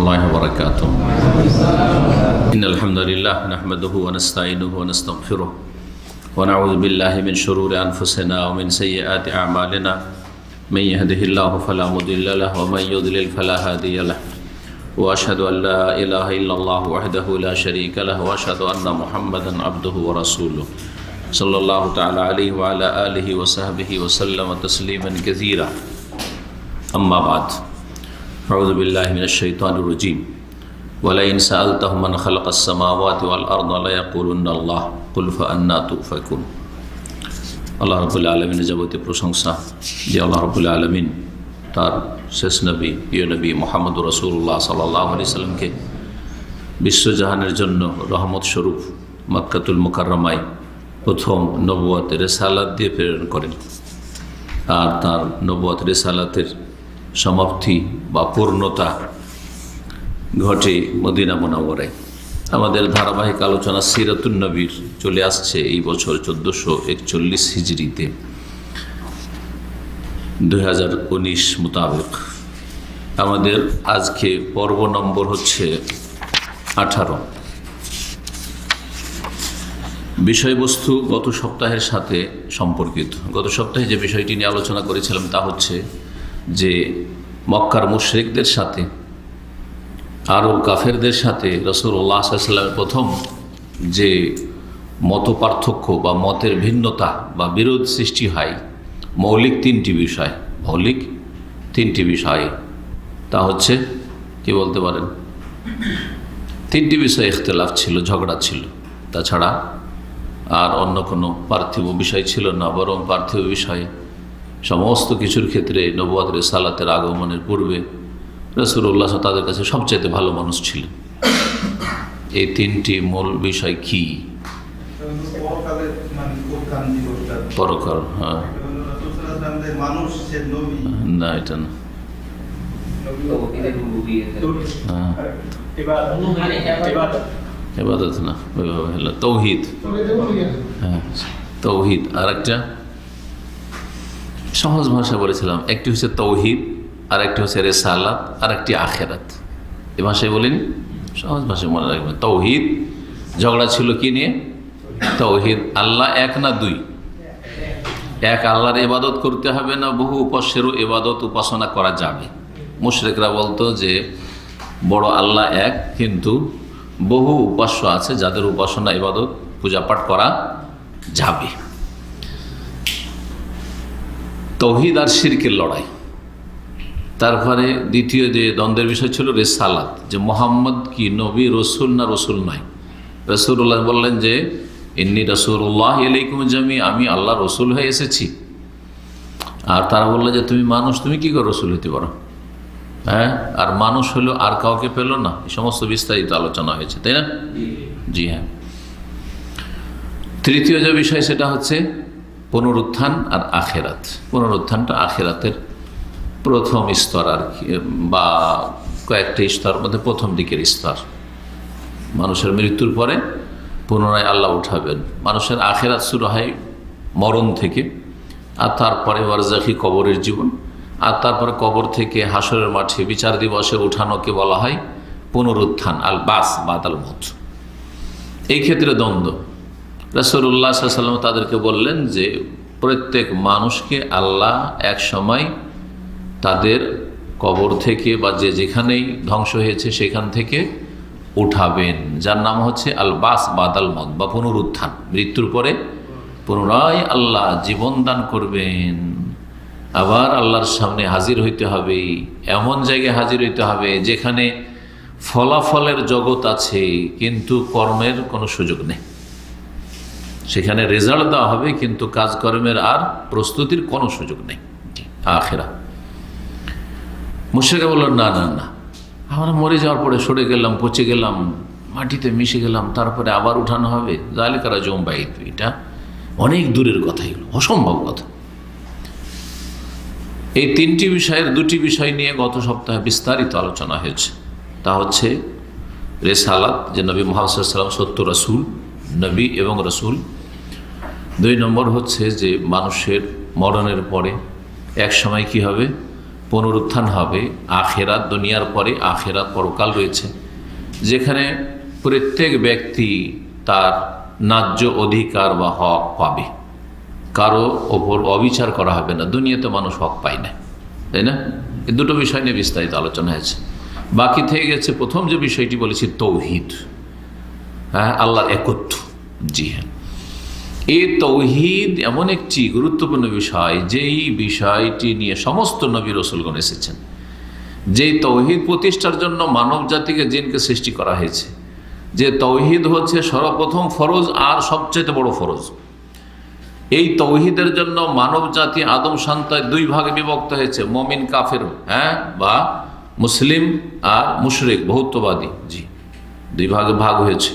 الله وبركاته إن الحمد لله نحمده ونستعينه ونستغفره ونعوذ بالله من شرور أنفسنا ومن سيئات أعمالنا من يهده الله فلا مضل له ومن يضلل فلا هادي له وأشهد أن لا إله إلا الله وحده لا شريك له وأشهد أن محمدا عبده ورسوله صلى الله تعالى عليه وعلى آله وصحبه وسلم تسليما كثيرا أما بعد أعوذ بالله من الشيطان الرجيم ولئن سألتهم من خلق السماوات والأرض ليقولن الله قل فأنى تؤفكون আল্লাহ রাব্বুল আলামিনের যাবতীয় প্রশংসা যে আল্লাহ রাব্বুল আলামিন তার শেষ নবী প্রিয় নবী মুহাম্মদুর রাসূলুল্লাহ সাল্লাল্লাহু আলাইহি সাল্লামকে বিশ্বজাহানের জন্য রহমত স্বরূপ মক্কাতুল মুকাররমায় প্রথম নবুয়তের রিসালাত দিয়ে প্রেরণ করেন আর তার নবুয়ত রিসালাতের সমাপ্তি বা পূর্ণতা ঘটে মদিনা মুনাওয়ারায়। আমাদের ধারাবাহিক আলোচনা সিরাতুন নবীর চলে আসছে এই বছর 1441 হিজরিতে 2019 মোতাবেক। আমাদের আজকে পর্ব নম্বর হচ্ছে 18। বিষয়বস্তু গত সপ্তাহের সাথে সম্পর্কিত। গত সপ্তাহে যে বিষয়টি নিয়ে আলোচনা করেছিলাম তা হচ্ছে যে মক্কার মুশরিকদের সাথে আরব কাফেরদের সাথে রাসূলুল্লাহ সাল্লাল্লাহু আলাইহি ওয়াসাল্লামের প্রথম যে মত পার্থক্য বা মতের ভিন্নতা বা বিরোধ সৃষ্টি হয় মৌলিক তিনটি বিষয় তা হচ্ছে কি বলতে পারেন, তিনটি বিষয়ে ইখতিলাফ ছিল, ঝগড়া ছিল। তাছাড়া আর অন্য কোনো পার্থিব বিষয় ছিল না, বরং পার্থিব বিষয়ে সমস্ত কিছুর ক্ষেত্রে নবুয়ত রিসালাতের আগমনের পূর্বে রাসূলুল্লাহ তাদের কাছে সবচেয়ে ভালো মানুষ ছিলেন। এই তিনটি মূল বিষয় কি? পরকাল, হ্যাঁ, না এটা না, ইবাদত না, ওইভাবে হলো তৌহিদ। হ্যাঁ, তৌহিদ। আর একটা সহজ ভাষা বলেছিলাম, একটি হচ্ছে তৌহিদ, আর একটি হচ্ছে রিসালাত, আর একটি আখিরাত। এই ভাষায় বলেন, সহজ ভাষায় মনে রাখবেন। তৌহিদ, ঝগড়া ছিল কি নিয়ে? তৌহিদ, আল্লাহ এক না দুই, এক আল্লাহর ইবাদত করতে হবে না বহু উপাস্যেরও ইবাদত উপাসনা করা যাবে। মুশরিকরা বলতো যে বড় আল্লাহ এক, কিন্তু বহু উপাস্য আছে যাদের উপাসনা ইবাদত পূজাপাঠ করা যাবে। তৌহিদ আর শিরকের লড়াই। তারপরে দ্বিতীয় যে দ্বন্দ্বের বিষয় ছিল রিসালাত, যে মুহাম্মদ কি নবী, রসুল না রসুল নয়। রাসূলুল্লাহ বললেন যে ইন্নী রাসূলুল্লাহ ইলাইকুম জামি, আমি আল্লাহ রসুল হয়ে এসেছি। আর তারা বললো যে তুমি মানুষ, তুমি কি করে রসুল হতে পারো? হ্যাঁ, আর মানুষ হলো আর কাউকে পেল না। এই সমস্ত বিস্তারিত আলোচনা হয়েছে, তাই না? জি হ্যাঁ। তৃতীয় যে বিষয় সেটা হচ্ছে পুনরুত্থান আর আখিরাত। পুনরুত্থানটা আখিরাতের প্রথম স্তর আর কি, বা কয়েকটি স্তর মধ্যে প্রথম দিকের স্তর। মানুষের মৃত্যুর পরে পুনরায় আল্লাহ উঠাবেন। মানুষের আখিরাত শুরু হয় মরণ থেকে, আর তারপরে বারজাখি কবরের জীবন, আর তারপরে কবর থেকে হাসরের মাঠে বিচার দিবসে উঠানোকে বলা হয় পুনরুত্থান, আল বাস বাদাল মত। এই ক্ষেত্রে দ্বন্দ্ব। রাসূলুল্লাহ সাল্লাল্লাহু আলাইহি ওয়াসাল্লাম তাদেরকে বললেন যে প্রত্যেক মানুষকে আল্লাহ এক সময় তাদের কবর থেকে বা যে যেখানেই ধ্বংস হয়েছে সেখান থেকে উঠাবেন, যার নাম হচ্ছে আল বাস বাদাল মত বা পুনরুত্থান। মৃত্যুর পরে পুনরায় আল্লাহ জীবন দান করবেন। আবার আল্লাহর সামনে হাজির হইতে হবে, এমন জায়গায় হাজির হইতে হবে যেখানে ফলাফলের জগৎ আছে কিন্তু কর্মের কোনো সুযোগ নেই। সেখানে রেজাল্ট দেওয়া হবে কিন্তু কাজকর্মের আর প্রস্তুতির কোনো সুযোগ নেই। আখিরা। মুশরিকরা বলল না না না, আমরা মরে যাওয়ার পরে সরে গেলাম, পচে গেলাম, মাটিতে মিশে গেলাম, তারপরে আবার উঠানো হবে। যালিকা রাজউম বাঈদ, এটা অনেক দূরের কথা, এগুলো অসম্ভব কথা। এই তিনটি বিষয়ের দুটি বিষয় নিয়ে গত সপ্তাহে বিস্তারিত আলোচনা হয়েছে। তা হচ্ছে রিসালাত, যে নবী মুহাম্মদ সাল্লাল্লাহু আলাইহি ওয়াসাল্লাম সত্য রাসূল, নবী এবং রাসূল। 2 নম্বর হচ্ছে যে মানুষের মরণের পরে এক সময় কি হবে, পুনরুত্থান হবে, আখেরাত, দুনিয়ার পরে আখেরাত, পরকাল রয়েছে, যেখানে প্রত্যেক ব্যক্তি তার ন্যায্য অধিকার বা হক পাবে, কারো ওপর অবিচার করা হবে না। দুনিয়াতে মানুষ হক পায় না, তাই না? এই দুটো বিষয় নিয়ে বিস্তারিত আলোচনা হয়েছে। বাকি থেকে গেছে প্রথম যে বিষয়টি বলেছি, তৌহিদ, হ্যাঁ, আল্লাহর একত্ব। জি হ্যাঁ, এই তৌহিদ এমন একটি গুরুত্বপূর্ণ বিষয়, যেই বিষয়টি নিয়ে সমস্ত নবী রাসূলগণ এসেছেন। যেই তৌহিদ প্রতিষ্ঠার জন্য মানব জাতিকে, জিনকে সৃষ্টি করা হয়েছে, যে তৌহিদ হচ্ছে সর্বপ্রথম ফরজ আর সবচেয়ে বড় ফরজ। এই তৌহিদের জন্য মানব জাতি আদম সন্তান দুই ভাগে বিভক্ত হয়েছে, মুমিন কাফের, হ্যাঁ, বা মুসলিম আর মুশরিক বহুত্ববাদী। জি, দুই ভাগে ভাগ হয়েছে।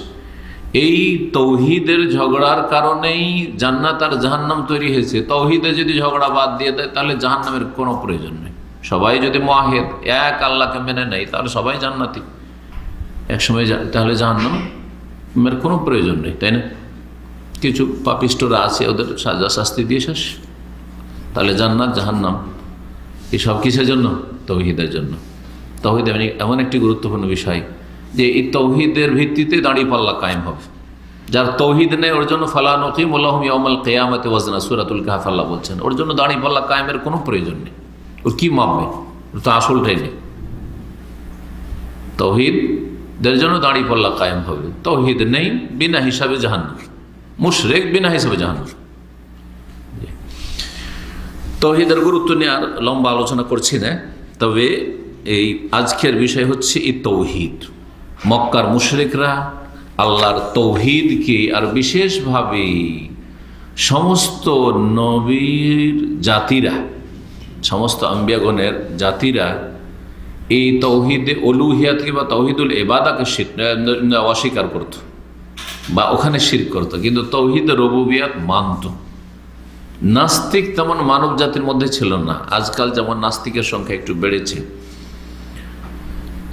এই তৌহিদের ঝগড়ার কারণেই জান্নাত আর জাহান্নাম তৈরি হয়েছে। তৌহিদে যদি ঝগড়া বাদ দিয়ে দেয় তাহলে জাহান্নামের কোনো প্রয়োজন নেই। সবাই যদি মুওয়াহিদ, এক আল্লাহকে মেনে নেয়, তাহলে সবাই জান্নাতি একসময়, তাহলে জাহান্নামের কোনো প্রয়োজন নেই, তাই না? কিছু পাপিষ্টরা আছে, ওদের সাজা শাস্তি দিয়ে শেষ। তাহলে জান্নাত জাহান্নাম এসব কিসের জন্য? তৌহিদের জন্য। তৌহিদ এমন একটি গুরুত্বপূর্ণ বিষয় যে এই তৌহিদের ভিত্তিতে দাঁড়িয়ে পাল্লা কায়েম হবে। যার তৌহিদ নেই ওর জন্য ফালা নকিমু লাহুম ইয়াউমাল কিয়ামাতি ওয়াজনা, সূরাতুল কাহফ আল্লাহ বলছেন, ওর জন্য দাঁড়িয়ে পাল্লা কায়েমের কোনো প্রয়োজন নেই। ওর কি মাপবে? ওর তো আসলটাই নেই। তৌহিদের জন্য দাঁড়িয়ে পাল্লা কায়েম হবে। তৌহিদ নেই, বিনা হিসাবে জাহান্নাম। মুশরিক বিনা হিসাবে জাহান্নাম। তৌহিদের গুরুত্ব নিয়ে আর লম্বা আলোচনা করছি না, তবে এই আজকের বিষয় হচ্ছে এই তৌহিদ। মক্কার মুশরিকরা আল্লাহর তৌহিদকে, আর বিশেষভাবে সমস্ত নবীর জাতিরা, সমস্ত আম্বিয়াগণের জাতিরা এই তৌহিদে উলুহিয়াতকে বা তৌহিদুল ইবাদাকে অস্বীকার করত, বা ওখানে শিরক করত, কিন্তু তৌহিদ রুবুবিয়াত মানত। নাস্তিক তেমন মানব জাতির মধ্যে ছিল না। আজকাল যেমন নাস্তিকের সংখ্যা একটু বেড়েছে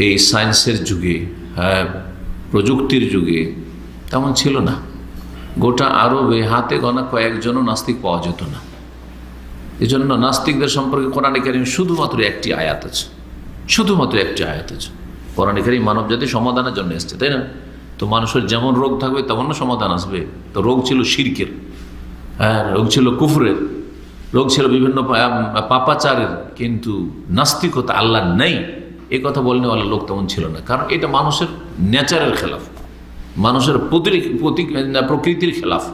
এই সায়েন্সের যুগে, হ্যাঁ, প্রযুক্তির যুগে, তেমন ছিল না। গোটা আরবে হাতে গোনা কয়েকজনও নাস্তিক পাওয়া যেত না। এই জন্য নাস্তিকদের সম্পর্কে কোরআনে কারীম শুধুমাত্র একটি আয়াত আছে, শুধুমাত্র একটি আয়াত আছে। কোরআনে কারীম মানব জাতির সমাধানের জন্য এসছে, তাই না? তো মানুষের যেমন রোগ থাকবে তেমন সমাধান আসবে। তো রোগ ছিল শিরকের, হ্যাঁ, রোগ ছিল কুফরের, রোগ ছিল বিভিন্ন পাপাচারের, কিন্তু নাস্তিকতা, আল্লাহ নেই এই কথা বললে লোক তেমন ছিল না। কারণ এটা মানুষের নেচারের খেলাফ, মানুষের প্রকৃতির খেলাফ।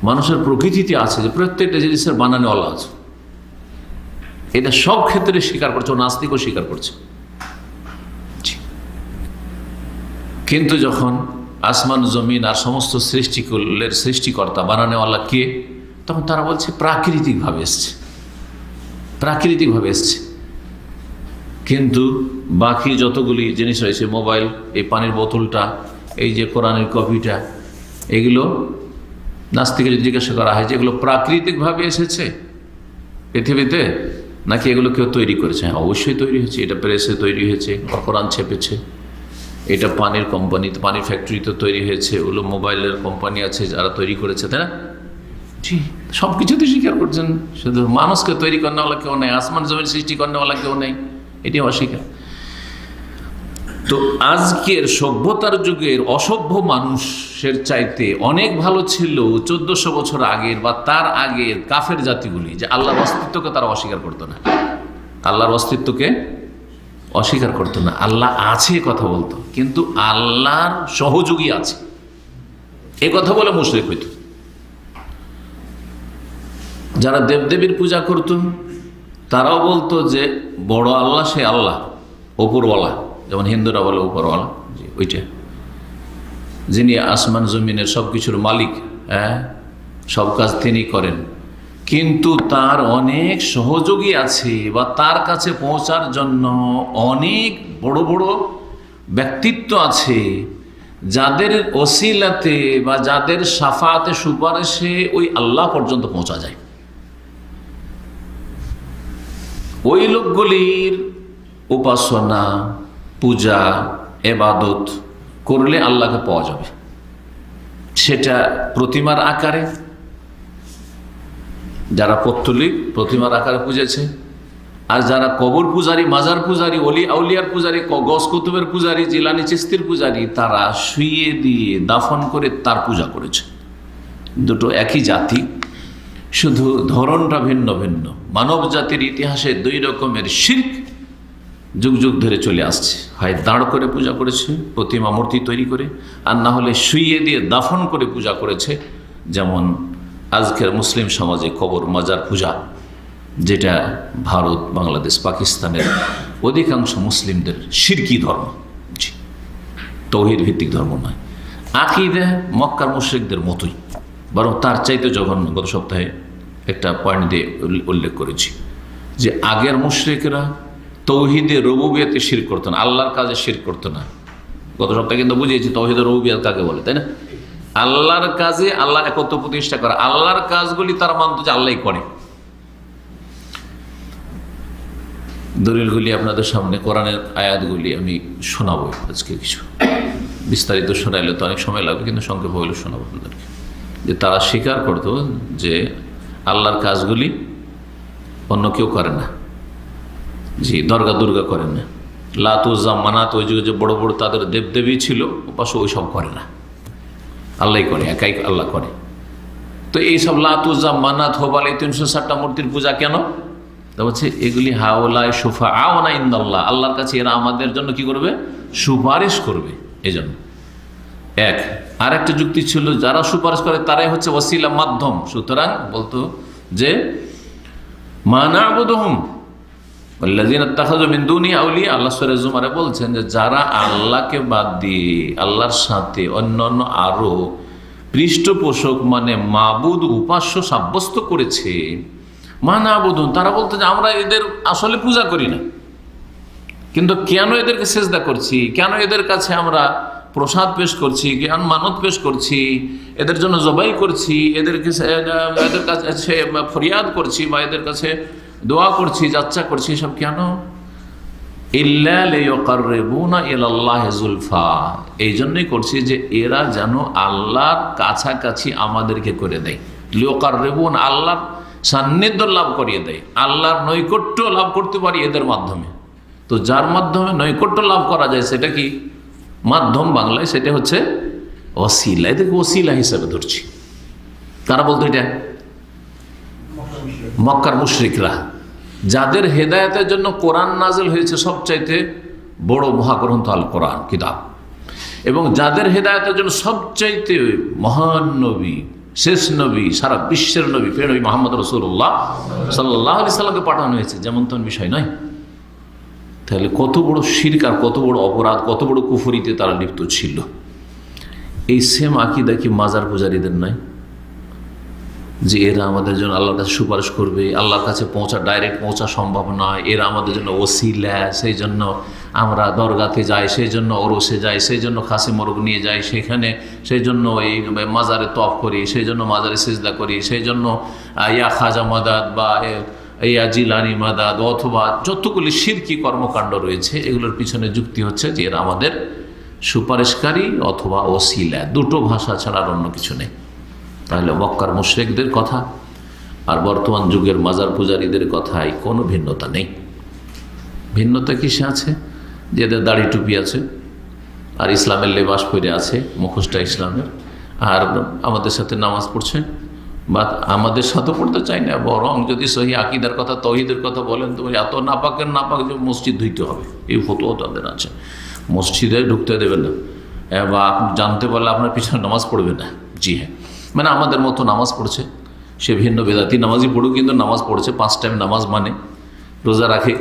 মানুষের প্রকৃতিতে আছে যে প্রত্যেকটা জিনিসের বানানোওয়ালা আছে। এটা সব ক্ষেত্রে স্বীকার করছে, নাস্তিকও স্বীকার করছে। কিন্তু যখন আসমান জমিন আর সমস্ত সৃষ্টিকুলের সৃষ্টিকর্তা বানানোওয়ালা কে, তখন তারা বলছে প্রাকৃতিকভাবে এসছে, প্রাকৃতিকভাবে এসছে। কিন্তু বাকি যতগুলি জিনিস রয়েছে, মোবাইল, এই পানির বোতলটা, এই যে কোরআনের কপিটা, এগুলো নাস্তিকের জিজ্ঞাসা করা হয় যে এগুলো প্রাকৃতিকভাবে এসেছে পৃথিবীতে, নাকি এগুলো কেউ তৈরি করেছে? হ্যাঁ, অবশ্যই তৈরি হয়েছে। এটা প্রেসে তৈরি হয়েছে, কোরআন ছেপেছে। এটা পানির কোম্পানি, পানির ফ্যাক্টরিতে তৈরি হয়েছে। ওগুলো মোবাইলের কোম্পানি আছে যারা তৈরি করেছে, তাই না? জি, সব কিছুতে স্বীকার করছেন। শুধু মানুষকে তৈরি করেনেওয়ালা কেউ নেই, আসমান জমিন সৃষ্টি করেনেওয়ালা কেউ নেই, এটি অস্বীকার। তো আজকের সভ্যতার যুগের অসভ্য মানুষের চাইতে অনেক ভালো ছিল 1400 বছর আগের বা তার আগের কাফের জাতিগুলি, যে আল্লাহর অস্তিত্বকে তারা অস্বীকার করতো না। আল্লাহর অস্তিত্বকে অস্বীকার করতো না। আল্লাহ আছে কথা বলতো, কিন্তু আল্লাহর সহযোগী আছে এ কথা বলে মুশরিক হইত। যারা দেবদেবীর পূজা করত তারাও বলতো যে বড় আল্লাহ সে আল্লাহ, ওপরওয়ালা, যেমন হিন্দুরা বলে ওপরওয়ালা, ওইটা, যিনি আসমান জমিনের সব কিছুর মালিক, হ্যাঁ, সব কাজ তিনি করেন, কিন্তু তার অনেক সহযোগী আছে, বা তার কাছে পৌঁছার জন্য অনেক বড় বড় ব্যক্তিত্ব আছে, যাদের ওসিলাতে বা যাদের শাফাতে, সুপারিশে ওই আল্লাহ পর্যন্ত পৌঁছা যায়। ওই লোকগুলির উপাসনা, পূজা, এবাদত করলে আল্লাহকে পাওয়া যাবে। সেটা প্রতিমার আকারে, যারা পৌত্তলিক প্রতিমার আকারে পুজেছে, আর যারা কবর পূজারী, মাজার পূজারী, অলি আউলিয়ার পূজারী, গস কুতুবের পূজারী, জিলানি চিস্তির পূজারী, তারা শুইয়ে দিয়ে দাফন করে তার পূজা করেছে। দুটো একই জাতি, শুধু ধরনটা ভিন্ন ভিন্ন। মানব জাতির ইতিহাসে দুই রকমের শিরক যুগ যুগ ধরে চলে আসছে। হয় দাঁড় করে পূজা করেছে, প্রতিমা মূর্তি তৈরি করে, আর না হলে শুইয়ে দিয়ে দাফন করে পূজা করেছে। যেমন আজকের মুসলিম সমাজে কবর মাজার পূজা, যেটা ভারত, বাংলাদেশ, পাকিস্তানের অধিকাংশ মুসলিমদের শিরকি ধর্ম, তৌহিদ ভিত্তিক ধর্ম নয়। আকীদা মক্কার মুশরিকদের মতোই, বরং তার চাইতে জঘন্য। গত সপ্তাহে একটা পয়েন্ট দিয়ে উল্লেখ করেছি যে আগের মুশরিকরা তৌহিদে রুবুবিয়তে শিরক করতো না, আল্লাহর কাজে শিরক করতো না। গত সপ্তাহে কিন্তু বুঝিয়েছি তৌহিদে রুবুবিয়ত কাকে বলে, তাই না? আল্লাহর কাজে আল্লাহ একত্র প্রতিষ্ঠা করা, আল্লাহর কাজগুলি তারা মানত যে আল্লাহই করে। দলিলগুলি আপনাদের সামনে, কোরআনের আয়াতগুলি আমি শোনাবো আজকে। কিছু বিস্তারিত শোনাইলে তো অনেক সময় লাগবে, কিন্তু সংক্ষেপ হইলে শোনাবো আপনাদেরকে। যে তারা স্বীকার করতো যে আল্লাহর কাজগুলি অন্য কেউ করে না। জি, দরগা দুর্গা করেন না, লাত উজ্জা মানাত, ওই যুগে যে বড় বড় তাদের দেবদেবী ছিল উপাস্য, ওই সব করে না, আল্লাহই করে, একাই আল্লাহ করে। তো এইসব লাত উজ্জা মানাত হোবাল, এই 360টা মূর্তির পূজা কেন? তা হচ্ছে এগুলি হাওলায় সুফা আওনা ইন্দাল্লাহ, আল্লাহর কাছে এরা আমাদের জন্য কি করবে? সুপারিশ করবে। এই জন্য এক। আর একটা যুক্তি ছিল, যারা সুপারিশ করে তারাই হচ্ছে ওসিলা, মাধ্যম। সুতরাং বলতো যে মা না'বুদুহুম ওয়াল্লাযীনা ইত্তাখাযু মিন দুনিহি আউলিয়া, আল্লাহ সূরা জুমারে বলছেন যে যারা আল্লাহকে বাদ দিয়ে আল্লাহর সাথে অন্যান্য আরো পৃষ্ঠপোষক মানে মাবুদ, উপাস্য সাব্যস্ত করেছে, মা না'বুদুহুম, তারা বলতো যে আমরা এদের আসলে পূজা করি না, কিন্তু কেন এদেরকে সেজদা করছি, কেন এদের কাছে আমরা প্রসাদ পেশ করছি, কেন মানত পেশ করছি, এদের জন্য জবাই করছি, এদের কাছে ফরিয়াদ করছি, বা এদের কাছে দোয়া করছি, যাচ্চা করছি, সব কেন? ইল্লা লিয়ুকাররিবুনা ইলাল্লাহি যুলফা, এই জন্যই করছি যে এরা যেন আল্লাহর কাছাকাছি আমাদেরকে করে দেয়। লিয়ুকাররিবুন, আল্লাহর সান্নিধ্য লাভ করিয়ে দেয়, আল্লাহর নৈকট্য লাভ করতে পারি এদের মাধ্যমে। তো যার মাধ্যমে নৈকট্য লাভ করা যায় সেটা কি মাধ্যম বাংলায়? সেটা হচ্ছে ওসিলা। এদেরকে ওসিলা হিসাবে ধরছি। তারা বলতো এটা মক্কার মুশরিকরা, যাদের হেদায়েতের জন্য কোরআন নাজিল হয়েছে সবচাইতে বড় মহাগ্রন্থ আল কোরআন কিতাব, এবং যাদের হেদায়েতের জন্য সবচাইতে মহান নবী, শেষ নবী, সারা বিশ্বের নবী, প্রিয় নবী মুহাম্মদ রাসূলুল্লাহ সাল্লাল্লাহু আলাইহি সাল্লামকে পাঠানো হয়েছে, যেমন তেমন বিষয় নয়। তাহলে কত বড় শিরক আর কত বড় অপরাধ, কত বড় কুফরিতে তারা লিপ্ত ছিল। এই সেম আকীদা কি মাজার পূজারীদের নয়? যে এরা আমাদের জন্য আল্লাহর কাছে সুপারিশ করবে, আল্লাহর কাছে ডাইরেক্ট পৌঁছা সম্ভব নয়, এরা আমাদের জন্য ওসিলা, সেই জন্য আমরা দরগাতে যাই, সেই জন্য ওরসে যাই, সেই জন্য খাসি মোরগ নিয়ে যাই সেখানে, সেই জন্য এই মাজারে তওয়াফ করি, সেই জন্য মাজারে সিজদা করি, সেই জন্য ইয়া খাজা মাদাদ বা ইয়া জিলানি মাদাদ, অথবা যতগুলি শিরকি কর্মকাণ্ড রয়েছে, এগুলোর পিছনে যুক্তি হচ্ছে যে এরা আমাদের সুপারিশকারী অথবা ওসিলা, দুটো ভাষা ছাড়া আর অন্য কিছু নেই। তাহলে মক্কার মুশরিকদের কথা আর বর্তমান যুগের মাজার পূজারীদের কথায় কোনো ভিন্নতা নেই। ভিন্নতা কিসে আছে? যে এদের দাড়ি টুপি আছে আর ইসলামের লেবাস পরে আছে, মুখোশটা ইসলামের, আর আমাদের সাথে নামাজ পড়ছে, বা আমাদের সাথে পড়তে চাই না, বরং যদি সহি আকীদার কথা, তৌহিদের কথা বলেন তো এত নাপাকের নাপাক যে মসজিদ ধুইতে হবে, এই ফতোয়া তাদের আছে। মসজিদে ঢুকতে দেবেন না, বা জানতে পারলে আপনার পিছনে নামাজ পড়বে না। জি হ্যাঁ, মানে আমাদের মতো নামাজ পড়ছে, সে ভিন্ন বেদাতি নামাজই পড়ুক, কিন্তু নামাজ পড়ছে, 5 টাইম নামাজ মানে, রোজা রাখে,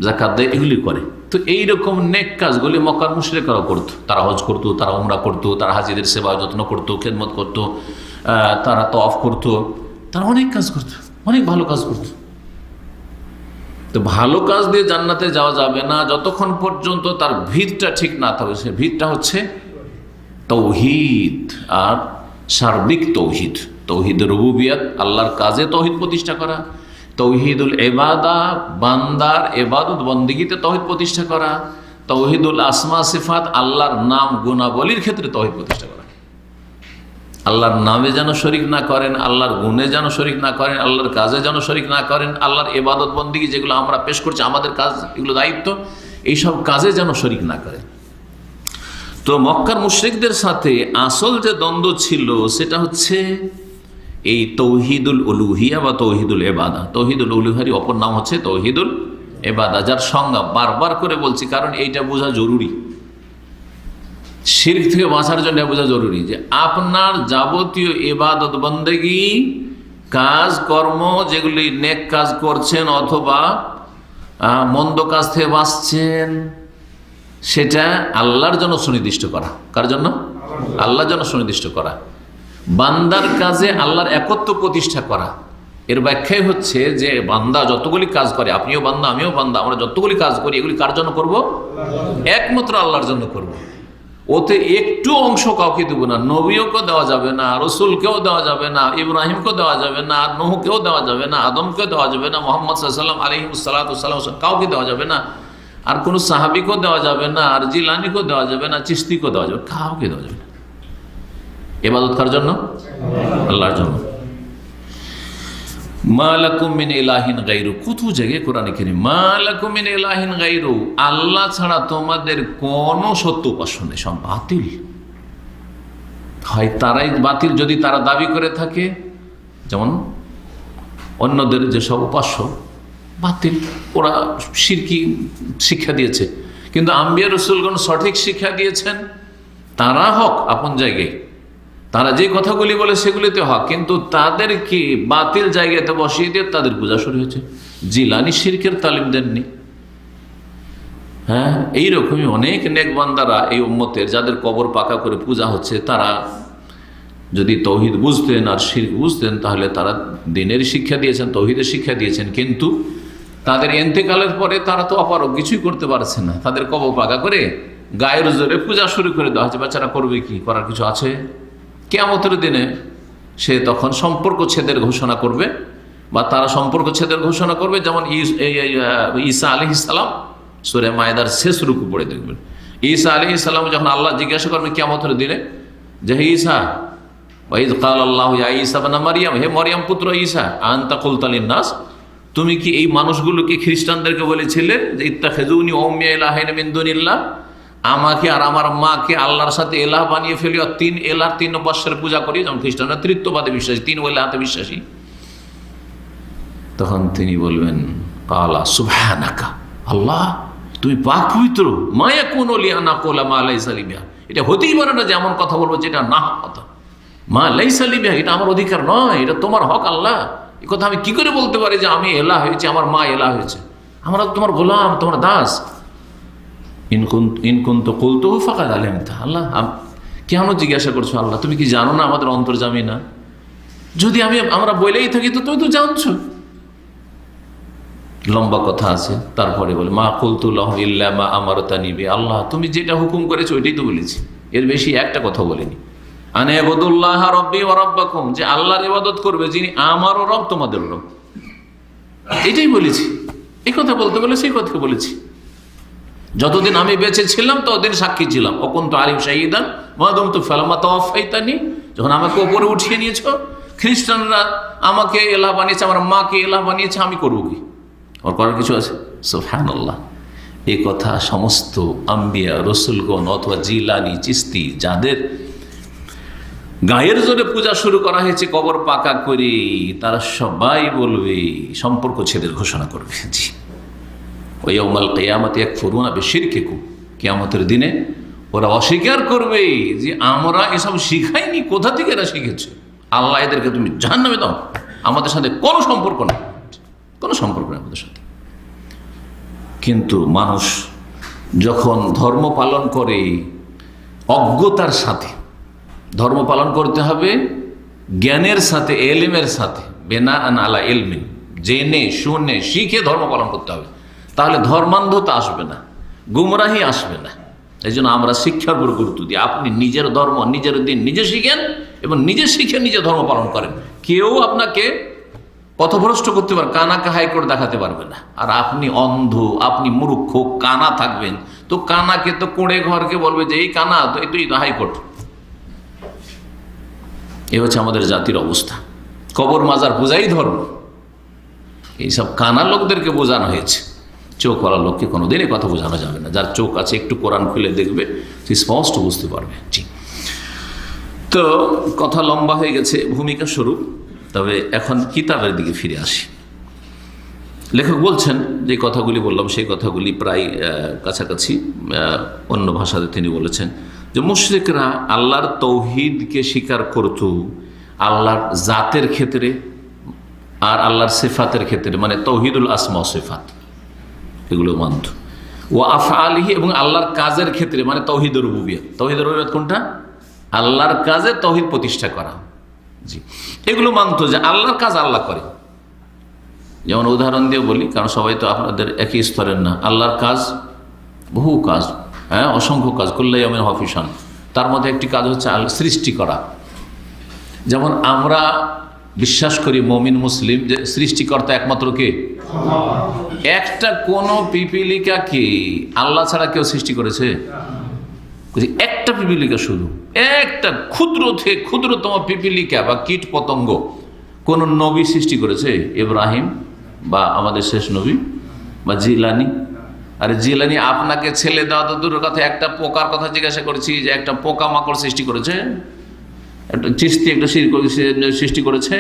যাকাত দেয়, এগুলি করে। তো এইরকম নেক কাজগুলি মক্কার মুশরিকরাও করতো। তারা হজ করতো, তারা উমরা করতো, তারা হাজিদের সেবা যত্ন করতো, খেদমত করতো, তারা তওয়াফ করতো, তারা অনেক কাজ করতো, অনেক ভালো কাজ করতো। তো ভালো কাজ দিয়ে জান্নাতে যাওয়া যাবে না যতক্ষণ পর্যন্ত তার ভিতটা ঠিক না থাকবে। সে ভিতটা হচ্ছে তৌহিদ, আর সার্বিক তৌহিদ, তৌহিদ রুবুবিয়ত, আল্লাহর কাজে তৌহিদ প্রতিষ্ঠা করা, তৌহিদুল ইবাদা, বান্দার ইবাদত বন্দেগীতে তৌহিদ প্রতিষ্ঠা করা, তৌহিদুল আসমা সিফাত, আল্লাহর নাম গুণাবলীর ক্ষেত্রে তৌহিদ প্রতিষ্ঠা করা। আল্লাহর নামে যেন শরিক না করেন, আল্লাহর গুণে যেন শরিক না করেন, আল্লাহর কাজে যেন শরিক না করেন, আল্লাহর ইবাদত বন্দেগী যেগুলো আমরা পেশ করছি, আমাদের কাজ, এগুলো দায়িত্ব, এইসব কাজে যেন শরিক না করেন। তো মক্কার মুশরিকদের সাথে আসল যে দ্বন্দ্ব ছিল সেটা হচ্ছে এই তৌহিদুল উলুহিয়া বা তৌহিদুল ইবাদা। তৌহিদুল উলুহিয়ার অপর নাম হচ্ছে তৌহিদুল ইবাদা, যার সংজ্ঞা বারবার করে বলছি, কারণ এইটা বোঝা জরুরি। শিরক থেকে বাঁচার জন্য বোঝা জরুরি যে আপনার যাবতীয় ইবাদত বন্দেগী, কাজ কর্ম, যেগুলি নেক কাজ করছেন অথবা মন্দ কাজ থেকে বাঁচছেন, সেটা আল্লাহর জন্য সুনির্দিষ্ট করা। কার জন্য? আল্লাহর জন্য সুনির্দিষ্ট করা। বান্দার কাজে আল্লাহর একত্ব প্রতিষ্ঠা করা। এর ব্যাখ্যাই হচ্ছে যে বান্দা যতগুলি কাজ করে, আপনিও বান্দা আমিও বান্দা, আমরা যতগুলি কাজ করি এগুলি কার জন্য করব? একমাত্র আল্লাহর জন্য করব। ওতে একটু অংশ কাউকে দেবো না। নবীকেও দেওয়া যাবে না, রসুলকেও দেওয়া যাবে না, ইব্রাহিমকেও দেওয়া যাবে না, নূহকেও দেওয়া যাবে না, আদমকেও দেওয়া যাবে না, মুহাম্মদ সাল্লাল্লাহু আলাইহি ওয়াসাল্লাম কাউকে দেওয়া যাবে না, আর কোনো সাহাবিকেও দেওয়া যাবে না, আর জিলানিকেও দেওয়া যাবে না, চিশতিকেও দেওয়া যাবে, কাউকে দেওয়া যাবে না। ইবাদত কার জন্য? আল্লাহর জন্য। মা লাকুম মিন ইলাহিন গায়রু, কত জায়গায় কোরআনে কারীম মা লাকুম মিন ইলাহিন গায়রু, আল্লাহ ছাড়া তোমাদের কোনো সত্য উপাস্য নেই, সব বাতিল। হয় তারাই বাতিল যদি তারা দাবি করে থাকে, যেমন অন্যদের যেসব উপাস্য বাতিল, ওরা শিরকি শিক্ষা দিয়েছে, কিন্তু আম্বিয়া রাসূলগণ সঠিক শিক্ষা দিয়েছেন, তারা হক আপন জায়গায়, তারা যে কথাগুলি বলে সেগুলিতে হক, কিন্তু তাদেরকে বাতিল জায়গাতে বসিয়ে দিয়ে তাদের পূজা শুরু হয়েছে। জিলানি শিরকের তালিম দেননি। হ্যাঁ, এইরকমই অনেক নেক বান্দারা এই উম্মতের, যাদের কবর পাকা করে পূজা হচ্ছে, তারা যদি তৌহিদ বুঝতেন আর শিরক বুঝতেন তাহলে তারা দ্বীনের শিক্ষা দিয়েছেন, তৌহিদের শিক্ষা দিয়েছেন, কিন্তু তাদের ইন্তেকালের পরে তারা তো অপারগ, কিছুই করতে পারছে না। তাদের কবর পাকা করে গায়ের জোরে পূজা শুরু করে দেওয়া হচ্ছে। বাচ্চারা করবে কি? করার কিছু আছে? কিয়ামতের দিনে সে তখন সম্পর্ক ছেদের ঘোষণা করবে, বা তারা সম্পর্ক ছেদের ঘোষণা করবে, যেমন ঈসা আলাইহিস সালাম, সূরা মায়েদার শেষ রুকু পড়ে দেখবেন। ঈসা আলাইহিস সালাম যখন আল্লাহ জিজ্ঞাসা করবেন কিয়ামতের দিনে যে হে ঈসা, ওয়াইদ ক্বালাল্লাহু ইয়া ঈসা ইবনে মারইয়াম, হে মরিয়ম পুত্র ঈসা, আনতা কুলতা লিন-নাস, তুমি কি এই মানুষগুলোকে, খ্রিস্টানদেরকে বলেছিলে যে ইত্তাখিযুনি ওয়া উম্মিয়া ইলাহাইন মিন দুনিল্লাহ, আমাকে আর আমার মাকে আল্লাহর সাথে এলাহ বানিয়ে ফেলি, আর তিন এলাহ, তিন উপাস্যের পূজা করি, যেমন খ্রিস্টানরা তৃতীয়বাদে বিশ্বাসী, তিন এলাহতে বিশ্বাসী। তখন তিনি বলবেন কালা সুবহানাকা, আল্লাহ তুমি পাক পবিত্র, মা ইয়াকুনু লি আন আকুলা মা লাইসা লি বিহা, এটা হতেই পারে না যে এমন কথা বলবো যেটা না কথা, মা লাইসা লি বিহা, এটা আমার অধিকার নয়, এটা তোমার হক আল্লাহ। এই কথা আমি কি করে বলতে পারি যে আমি এলাহ হয়েছি, আমার মা এলাহ হয়েছে, আমরা তোমার গোলাম, তোমার দাস। ইনকুন্ত কুলতুহু ফাকাদ আলিমতা, আল্লাহ কেন জিজ্ঞাসা করছো? আল্লাহ তুমি কি জানো না আমাদের অন্তর্যামী না? যদি আমরা বলেই থাকি তো তুমি তো জানছো। লম্বা কথা আছে, তারপরে বলে মা কুলতু লাহু ইল্লা মা আমারতানি বি, আল্লাহ তুমি যেটা হুকুম করেছো ওইটাই তো বলেছি, এর বেশি একটা কথা বলিনি। আনে ইবাদুল্লাহ রাব্বি ওয়া রাব্বাকুম, যে আল্লাহর ইবাদত করবে যিনি আমারও রব তোমাদের রব, এটাই বলেছি। এই কথা বলতে বলে সেই কথা বলেছি। যতদিন আমি বেঁচে ছিলাম ততদিন সাক্ষী ছিলাম, অকুন্তু আলিম শাহিদান মা দুমতু ফালাম্মা তাওয়াফাইতানি, যখন আমাকে ওপরে উঠিয়ে নিয়েছো। খ্রিস্টানরা আমাকে এলাহ বানিয়েছে, আমার মাকে এলাহ বানিয়েছে, আমি করবো কি? আমার করার কিছু আছে? সুবহানাল্লাহ। এই কথা সমস্ত আম্বিয়া রসুলগণ অথবা জিলানি চিশতি, যাদের গায়ের জোরে পূজা শুরু করা হয়েছে কবর পাকা করে, তারা সবাই বলবে, সম্পর্ক ছেদের ঘোষণা করবে। জি, ওয়াউমাল কিয়ামাতি ইয়াকফুরুনা বিশিরকিকুম, কিয়ামতের দিনে ওরা অস্বীকার করবে যে আমরা এসব শিখাইনি, কোথা থেকে এরা শিখেছে, আল্লাহ এদেরকে তুমি জাহান্নামে দাও, আমাদের সাথে কোনো সম্পর্ক নেই, কোনো সম্পর্ক নেই আমাদের সাথে। কিন্তু মানুষ যখন ধর্ম পালন করে অজ্ঞতার সাথে, ধর্ম পালন করতে হবে জ্ঞানের সাথে, এলমের সাথে, বেনা আন আলা এলমিন, জেনে শুনে শিখে ধর্ম পালন করতে হবে, তাহলে ধর্মান্ধতা আসবে না, গুমরাহি আসবে না। এই জন্য আমরা শিক্ষার উপর গুরুত্ব দিই। আপনি নিজের ধর্ম, নিজের দিন নিজে শিখেন এবং নিজে শিখে নিজে ধর্ম পালন করেন। কেউ আপনাকে পথভ্রষ্ট করতে পারে, কানাকে হাইকোর্ট দেখাতে পারবে না। আর আপনি অন্ধ, আপনি মূর্খ, কানা থাকবেন, তো কানাকে তো কোড়ে ঘরকে বলবে যে এই কানা, তো এই তো হাইকোর্ট। এ হচ্ছে আমাদের জাতির অবস্থা। কবর মাজার পূজাই ধর্ম, এইসব কানা লোকদেরকে বোঝানো হয়েছে। চোখওয়ালা লোককে কোনোদিন কথা বোঝানো যাবে না। যার চোখ আছে একটু কোরআন খুলে দেখবে, সে স্পষ্ট বুঝতে পারবে। ঠিক। তো কথা লম্বা হয়ে গেছে, ভূমিকা স্বরূপ। তবে এখন কিতাবের দিকে ফিরে আসি। লেখক বলছেন যে কথাগুলি বললাম, সেই কথাগুলি প্রায় কাছাকাছি অন্য ভাষাতে তিনি বলেছেন যে মুশরিকরা আল্লাহর তৌহিদকে স্বীকার করত আল্লাহর জাতের ক্ষেত্রে আর আল্লাহর সিফাতের ক্ষেত্রে, মানে তৌহিদুল আসমা ও সিফাত, এগুলো মানত। ও আফআলিহি, এবং আল্লাহর কাজের ক্ষেত্রে, মানে তৌহিদুর রুবুবিয়ত। তৌহিদুর রুবুবিয়ত কোনটা? আল্লাহর কাজে তৌহিদ প্রতিষ্ঠা করা। জি, এগুলো মানত যে আল্লাহর কাজ আল্লাহ করে। যেমন উদাহরণ দিয়ে বলি, কারণ সবাই তো আপনাদের একই স্তরের না। আল্লাহর কাজ বহু কাজ, হ্যাঁ, অসংখ্য কাজ। কুল্লা ইয়াউমিন হাফিসান, তার মধ্যে একটি কাজ হচ্ছে আল্লাহ সৃষ্টি করা। যেমন আমরা বিশ্বাস করি মুমিন মুসলিম যে সৃষ্টিকর্তা একমাত্র কে? একটা কোন পিপিলিকাকে আল্লাহ ছাড়া কেউ সৃষ্টি করেছে? একটা পিপিলিকা, শুধু একটা ক্ষুদ্র থেকে ক্ষুদ্রতম পিপিলিকা বা কীট পতঙ্গ কোন নবী সৃষ্টি করেছে? ইব্রাহিম বা আমাদের শেষ নবী বা জিলানি? আরে জিলানি আপনাকে ছেলে দেওয়া তো দূরের কথা, একটা পোকার কথা জিজ্ঞাসা করেছি যে একটা পোকা মাকড় সৃষ্টি করেছে? একটা চিস্তি একটা সৃষ্টি করেছে?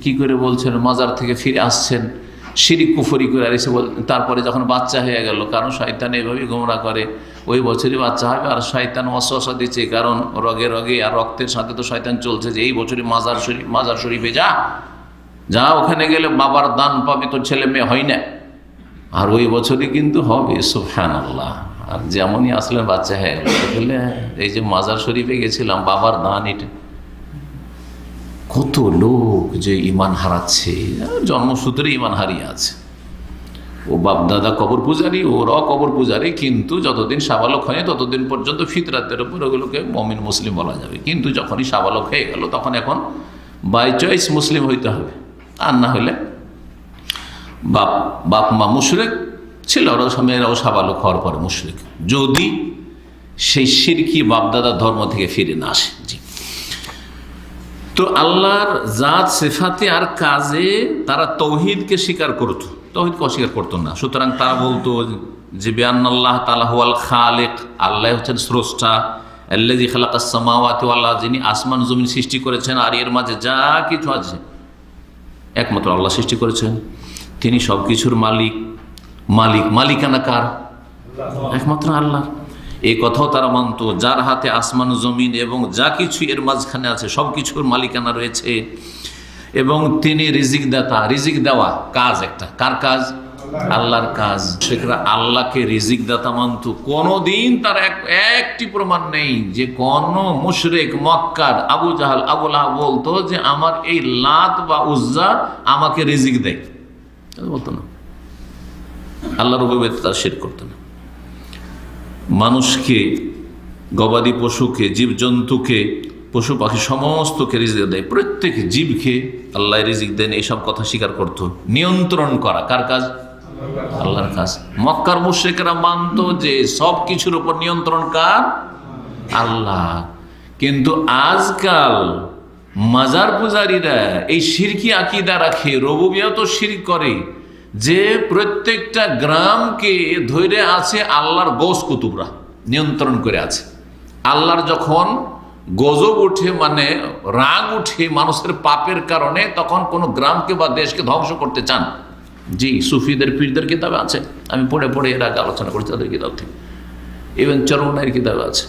কি করে বলছেন মাজার থেকে ফিরে আসছেন শিরিক কুফরি করে, আর এসে তারপরে যখন বাচ্চা হয়ে গেল, কারণ শয়তান এইভাবেই গোমরা করে, ওই বছরই বাচ্চা হবে। আর শয়তান ওয়াসওয়াসা দিচ্ছে, কারণ রগে রগে আর রক্তের সাথে তো শয়তান চলছে যে এই বছরই মাজার শরীফে যা ওখানে গেলে বাবার দান পাবে, তোর ছেলে মেয়ে হয় না, আর ওই বছরই কিন্তু হবে। সুবহানাল্লাহ। আর যেমনই আসলেন বাচ্চা হয়ে গেল, এই যে মাজার শরীফে গেছিলাম, বাবার দান। এটা কত লোক যে ইমান হারাচ্ছে, জন্মসূত্রে ইমান হারিয়ে আছে। ও বাপ দাদা কবর পূজারি, ওরাও কবর পূজারি, কিন্তু যতদিন সাবালক হয়নি ততদিন পর্যন্ত ফিতরাতের উপর ওগুলোকে মুমিন মুসলিম বলা যাবে। কিন্তু যখনই সাবালক হয়ে গেল, তখন এখন বাই চয়েস মুসলিম হইতে হবে। আর না হলে বাপ মা মুশরিক ছিল, মেয়েরাও সাবালক হওয়ার পরে মুশরিক, যদি সেই শিরকি বাপদাদার ধর্ম থেকে ফিরে না আসে। জি। তো আল্লাহর জাত সিফাতে আর কাজে তারা তৌহিদকে স্বীকার করত, তৌহিদকে অস্বীকার করতো না। সুতরাং তারা বলতো যে বিআন্নাল্লাহ তাআলা হুয়াল খালিক, আল্লাহ হচ্ছেন স্রষ্টা, আল্লাযী খালাকাস সামাওয়াতি ওয়াল আরদ, যিনি আসমান জমিন সৃষ্টি করেছেন আর এর মাঝে যা কিছু আছে একমাত্র আল্লাহ সৃষ্টি করেছেন। তিনি সব কিছুর মালিকানা কার? একমাত্র আল্লাহ। এই কথাও তারা মানত, যার হাতে আসমান জমিন এবং যা কিছু এর মাঝখানে আছে সব কিছুর মালিকানা রয়েছে, এবং তিনি রিজিক দাতা। রিজিক দেওয়া কাজ একটা, কার কাজ? আল্লাহর কাজ। সেখানে আল্লাহকে রিজিক দাতা মানত। কোনদিন তার একটি প্রমাণ নেই যে কোন মুশরিক মক্কার আবু জাহাল আবু লাহাব বলতো যে আমার এই লাত বা উজ্জা আমাকে রিজিক দেয়, বলতো না। আল্লাহর রুবুবিয়্যত তার শিরক করতো না। মানুষকে, গবাদি পশুকে, জীবজন্তুকে, পশু পাখি সমস্তকে রিজিক দেয়, প্রত্যেক জীবকে আল্লাহ রিজিক দেন, এইসব কথা স্বীকার করত। নিয়ন্ত্রণ করা কার কাজ? আল্লাহর কাজ। মক্কার মুশরিকরা মানত যে সব কিছুর উপর নিয়ন্ত্রণ কার? আল্লাহ। কিন্তু আজকাল মাজার পূজারীরা এই শিরকি আকীদা রাখে, রুবুবিয়্যত শিরক করে, যে প্রত্যেকটা গ্রামকে ধরে আছে আল্লাহর গৌস কুতুবরা, নিয়ন্ত্রণ করে আছে। আল্লাহর যখন গজব উঠে, মানে রাগ উঠে মানুষের পাপের কারণে, তখন কোনো গ্রামকে বা দেশকে ধ্বংস করতে চান। জি, সুফিদের পীরদের কিতাবে আছে, আমি পড়ে এর আগে আলোচনা করছি তাদের কিতাব থেকে। ইভেন চরমনাইয়ের কিতাবে আছে।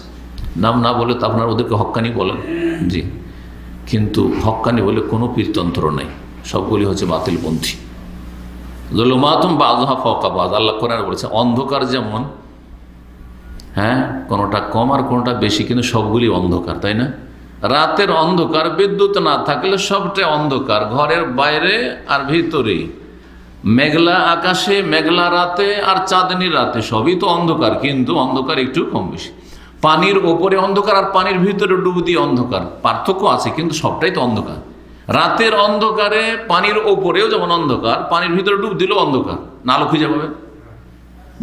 নাম না বলে তো আপনারা ওদেরকে হক্কানি বলেন। জি, কিন্তু হক্কানি বলে কোনো পীরতন্ত্র নেই, সবগুলি হচ্ছে বাতিলপন্থী। যুলুমাতুম বাযুহা ফাওকা বায, আল্লাহ কোরআনে বলেছে অন্ধকার যেমন, হ্যাঁ, কোনোটা কম আর কোনোটা বেশি, কিন্তু সবগুলি অন্ধকার, তাই না? রাতের অন্ধকার, বিদ্যুৎ না থাকলে সবটাই অন্ধকার, ঘরের বাইরে আর ভিতরে, মেঘলা আকাশে, মেঘলা রাতে আর চাঁদনি রাতে, সবই তো অন্ধকার, কিন্তু অন্ধকার একটু কম বেশি। পানির ওপরে অন্ধকার আর পানির ভিতরে ডুব দিয়ে অন্ধকার, পার্থক্য আছে, কিন্তু সবটাই তো অন্ধকার। রাতের অন্ধকারে পানির ওপরেও যেমন অন্ধকার, পানির ভিতরে ডুব দিলেও অন্ধকার, না আলো খুঁজে পাবে?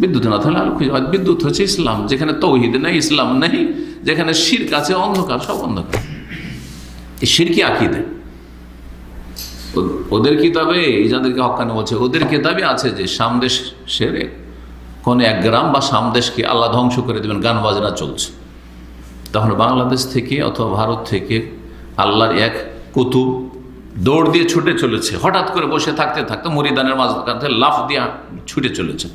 বিদ্যুৎ না থাকলে আলো খুঁজে পাবে। বিদ্যুৎ হচ্ছে ইসলাম, যেখানে তৌহিদ নেই, ইসলাম নেই, যেখানে শিরক আছে, অন্ধকার, সব অন্ধকার। এই শিরকি আকীদা। ওদের কিতাবে, যাদেরকে হক্কানি বলছে, ওদের কিতাবে আছে যে সামদেশের কোন এক গ্রাম বা সামদেশকে আল্লাহ ধ্বংস করে দেবেন, গান বাজনা চলছে। তখন বাংলাদেশ থেকে অথবা ভারত থেকে আল্লাহর এক কুতুব দৌড় দিয়ে ছুটে চলেছে, হঠাৎ করে বসে থাকতে থাকতে মরিদানের মাঝখানে লাফ দিয়ে ছুটে চলেছে।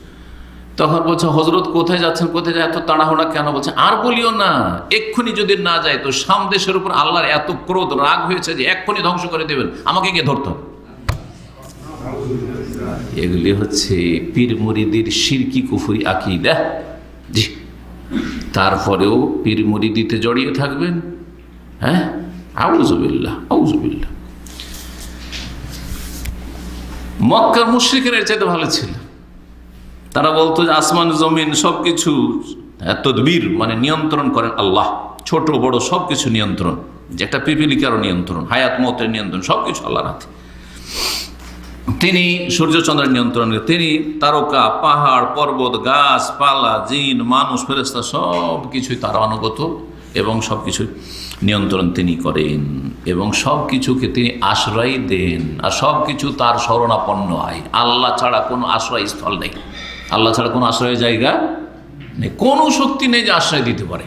তখন বলছে, হজরত কোথায় যাচ্ছেন, কোথায় যায়, এত তাড়াহুড়া কেন? বলছে, আর বলিও না, এক্ষুনি যদি না যায় তো সামদেশের উপর আল্লাহর এত ক্রোধ রাগ হয়েছে যে এক্ষুনি ধ্বংস করে দেবেন, আমাকে গিয়ে ধরতে হবে। এগুলি হচ্ছে পীর মুরিদির শিরকি কুফরি আকীদা। জি, তারপরেও পীর মুরিদিতে জড়িয়ে থাকবেন। হ্যাঁ, আউযুবিল্লাহ, আউযুবিল্লাহ। মক্কার মুশরিকরা এর চাইতে ভালো ছিল। তারা বলতো যে আসমান জমিন সবকিছু তদবির মানে নিয়ন্ত্রণ করেন আল্লাহ, ছোট বড় সবকিছু নিয়ন্ত্রণ, যে একটা পিপিলিকারও নিয়ন্ত্রণ, হায়াত মতের নিয়ন্ত্রণ, সবকিছু আল্লাহর হাতে। তিনি সূর্যচন্দ্রের নিয়ন্ত্রণ, তিনি তারকা, পাহাড়, পর্বত, গাছপালা, জিন, মানুষ, ফেরেশতা সব কিছুই তার অনুগত এবং সব কিছু নিয়ন্ত্রণ তিনি করেন এবং সব কিছুকে তিনি আশ্রয় দেন আর সব কিছু তার শরণাপন্ন হয়। আল্লাহ ছাড়া কোনো আশ্রয়স্থল নেই, আল্লাহ ছাড়া কোনো আশ্রয়ের জায়গা নেই, কোনো শক্তি নেই যে আশ্রয় দিতে পারে।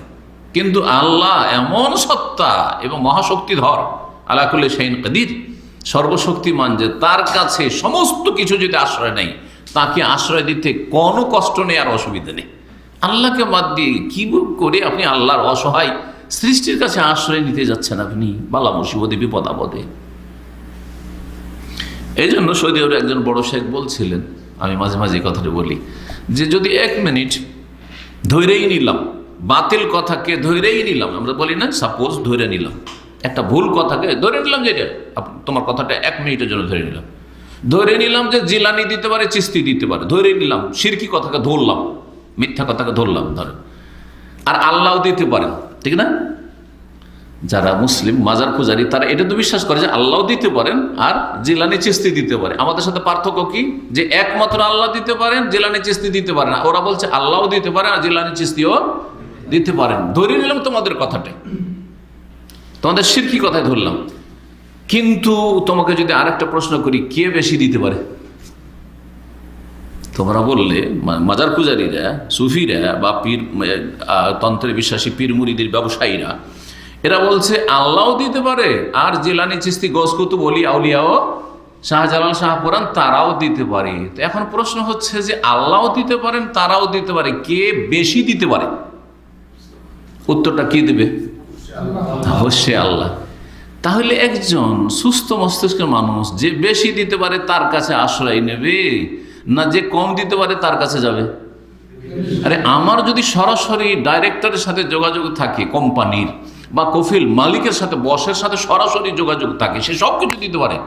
কিন্তু আল্লাহ এমন সত্তা এবং মহাশক্তিধর, আলা কুল্লি শাইইন কাদির, সর্বশক্তিমান, যে তার কাছে সমস্ত কিছু যদি আশ্রয় নেই, তাকে আশ্রয় দিতে কোনো কষ্ট নেই আর অসুবিধা নেই। আল্লাহকে বাদ দিয়ে কি করে আপনি আল্লাহর অসহায় সৃষ্টির কাছে আশ্রয় নিতে যাচ্ছেন আপনি বালা মুসিবতে, বিপদ আপদে? এই জন্য সৌদি আরবের একজন বড় শেখ বলছিলেন, আমি মাঝে মাঝে কথাটা বলি, যে যদি 1 মিনিট ধৈরেই নিলাম, বাতিল কথাকে ধৈরেই নিলাম, আমরা বলি না, সাপোজ ধরে নিলাম একটা ভুল কথাকে, ধরে নিলাম যে তোমার কথাটা 1 মিনিটের জন্য ধরে নিলাম, ধরে নিলাম যে জিলানি দিতে পারে, চিস্তি দিতে পারে, ধরে নিলাম শিরকি কথাকে ধরলাম, মিথ্যা কথাকে ধরলাম, ধরে, আর আল্লাহও দিতে পারেন, ঠিক না? যারা মুসলিম মাজার পূজারী তারা এটা তো বিশ্বাস করে যে আল্লাহও দিতে পারেন আর জিলানি চিস্তি দিতে পারে। আমাদের সাথে পার্থক্য কি? যে একমাত্র আল্লাহ দিতে পারেন, জিলানি চিস্তি দিতে পারেন। ওরা বলছে আল্লাহও দিতে পারেন আর জিলানি চিস্তিও দিতে পারেন। ধরে নিলাম তোমাদের কথাটাই, তোমাদের শিরকি কথাই ধরলাম। কিন্তু তোমাকে যদি আরেকটা প্রশ্ন করি, কে বেশি দিতে পারে? তোমরা বললে মাজার পূজারীরা, সুফিরা বা পীর তন্ত্রে বিশ্বাসী পীর মুরিদের ব্যবসায়ীরা, এরা বলছে আল্লাহও দিতে পারে আর জিলানি চিস্তি গস কুতুব ওলি আউলিয়াও শাহজালাল শাহপুরান তারাও দিতে পারে। তো এখন প্রশ্ন হচ্ছে যে আল্লাহও দিতে পারেন, তারাও দিতে পারে, কে বেশি দিতে পারে? উত্তরটা কি দেবে? অবশ্যই আল্লাহ। তাহলে একজন সুস্থ মস্তিষ্কের মানুষ যে বেশি দিতে পারে তার কাছে আশ্রয় নেবে, না যে কম দিতে পারে তার কাছে যাবে? আরে আমার যদি সরাসরি ডাইরেক্টরের সাথে যোগাযোগ থাকে, কোম্পানির বা কফিল মালিকের সাথে, বসের সাথে সরাসরি যোগাযোগ থাকে, সে সব কিছু দিতে পারে।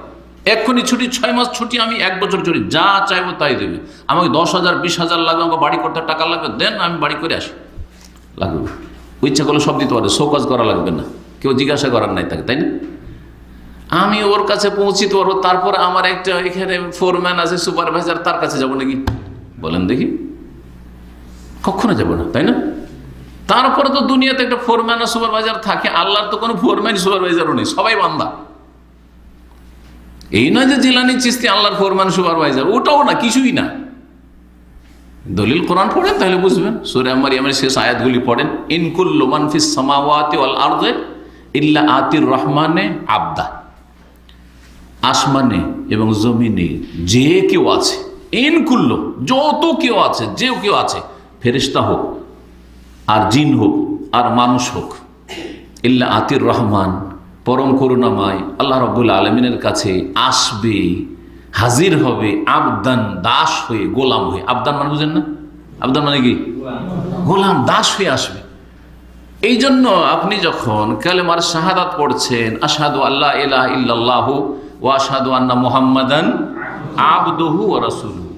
এক্ষুনি ছুটি, 6 মাস ছুটি, আমি 1 বছর ছুটি, যা চাইবো তাই দেবে। আমাকে 10,000 20,000 লাগবে, আমাকে বাড়ি করতে টাকা লাগবে, দেন আমি বাড়ি করে আসি, লাগবে। ইচ্ছা করলে সব দিতে পারে, শোকাজ করা লাগবে না, কেউ জিজ্ঞাসা করার নাই তাকে, তাই না? আমি ওর কাছে পৌঁছিতে পারবো, তারপর আমার একটা এখানে ফোরম্যান আছে, সুপারভাইজার, তার কাছে যাবো নাকি? বলেন দেখি, কখনো যাবো না, তাই না? তারপরে তো দুনিয়াতে একটা ফোরম্যান আর সুপারভাইজার থাকে, আল্লাহর তো কোনো ফোরম্যান সুপারভাইজারও নেই, সবাই বান্দা। এই না যে জিলানি চিস্তি আল্লাহর ফোরম্যান সুপারভাইজার, ওটাও না, কিছুই না। দলিল কোরআন পড়েন তাহলে বুঝবেন। সূরা মারইয়ামের শেষ আয়াতগুলি পড়েন, ইন কুল্লু মান ফিস সামাওয়াতি ওয়াল আরদি ইল্লা আতির রহমানে আবদা। আসমানে এবং জমিনে যে কেউ আছে, ইন কুল্লু, যত কেউ আছে, যে কেউ আছে, ফেরেশতা হোক আর জিন হোক আর মানুষ হোক, ইল্লা আতির রহমান, পরম করুণাময় আল্লাহ রাব্বুল আলামিনের কাছে আসবে, হাজির হবে, আবদান, দাস হয়ে, গোলাম হয়ে। আবদান মানে বুঝেন না? আবদান মানে কি? গোলাম, দাস হয়ে আসবে। এই জন্য আপনি যখন কালেমার শাহাদাত পড়ছেন, আশহাদু আল্লা ইলাহা ইল্লাল্লাহু ওয়া আশহাদু আন্না মুহাম্মাদান আবদুহু ওয়া রাসূলুহু,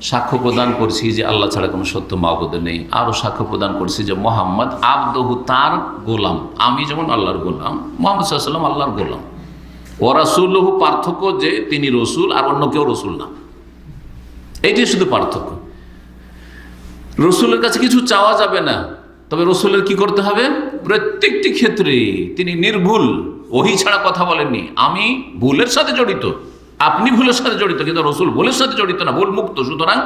সাক্ষ্য প্রদান করছি যে আল্লাহ ছাড়া কোনো সত্য মাবুদ নেই, আরও সাক্ষ্য প্রদান করছি যে মুহাম্মদ আবদুহু, তার গোলাম। আমি যেমন আল্লাহর গোলাম, মুহাম্মদ সাল্লাল্লাহু আলাইহি ওয়াসাল্লাম আল্লাহর গোলাম। ওয়া রাসূলুহু, পার্থক্য যে তিনি রসুল আর অন্য কেউ রসুল না, এইটাই শুধু পার্থক্য। রসুলের কাছে কিছু চাওয়া যাবে না, তবে রসুলের কি করতে হবে? প্রত্যেকটি ক্ষেত্রে তিনি নির্ভুল, ওহী ছাড়া কথা বলেননি। আমি ভুলের সাথে জড়িত, আপনি ভুলের সাথে জড়িত, কিন্তু রসুল ভুলের সাথে জড়িত না, ভুল মুক্ত। সুতরাং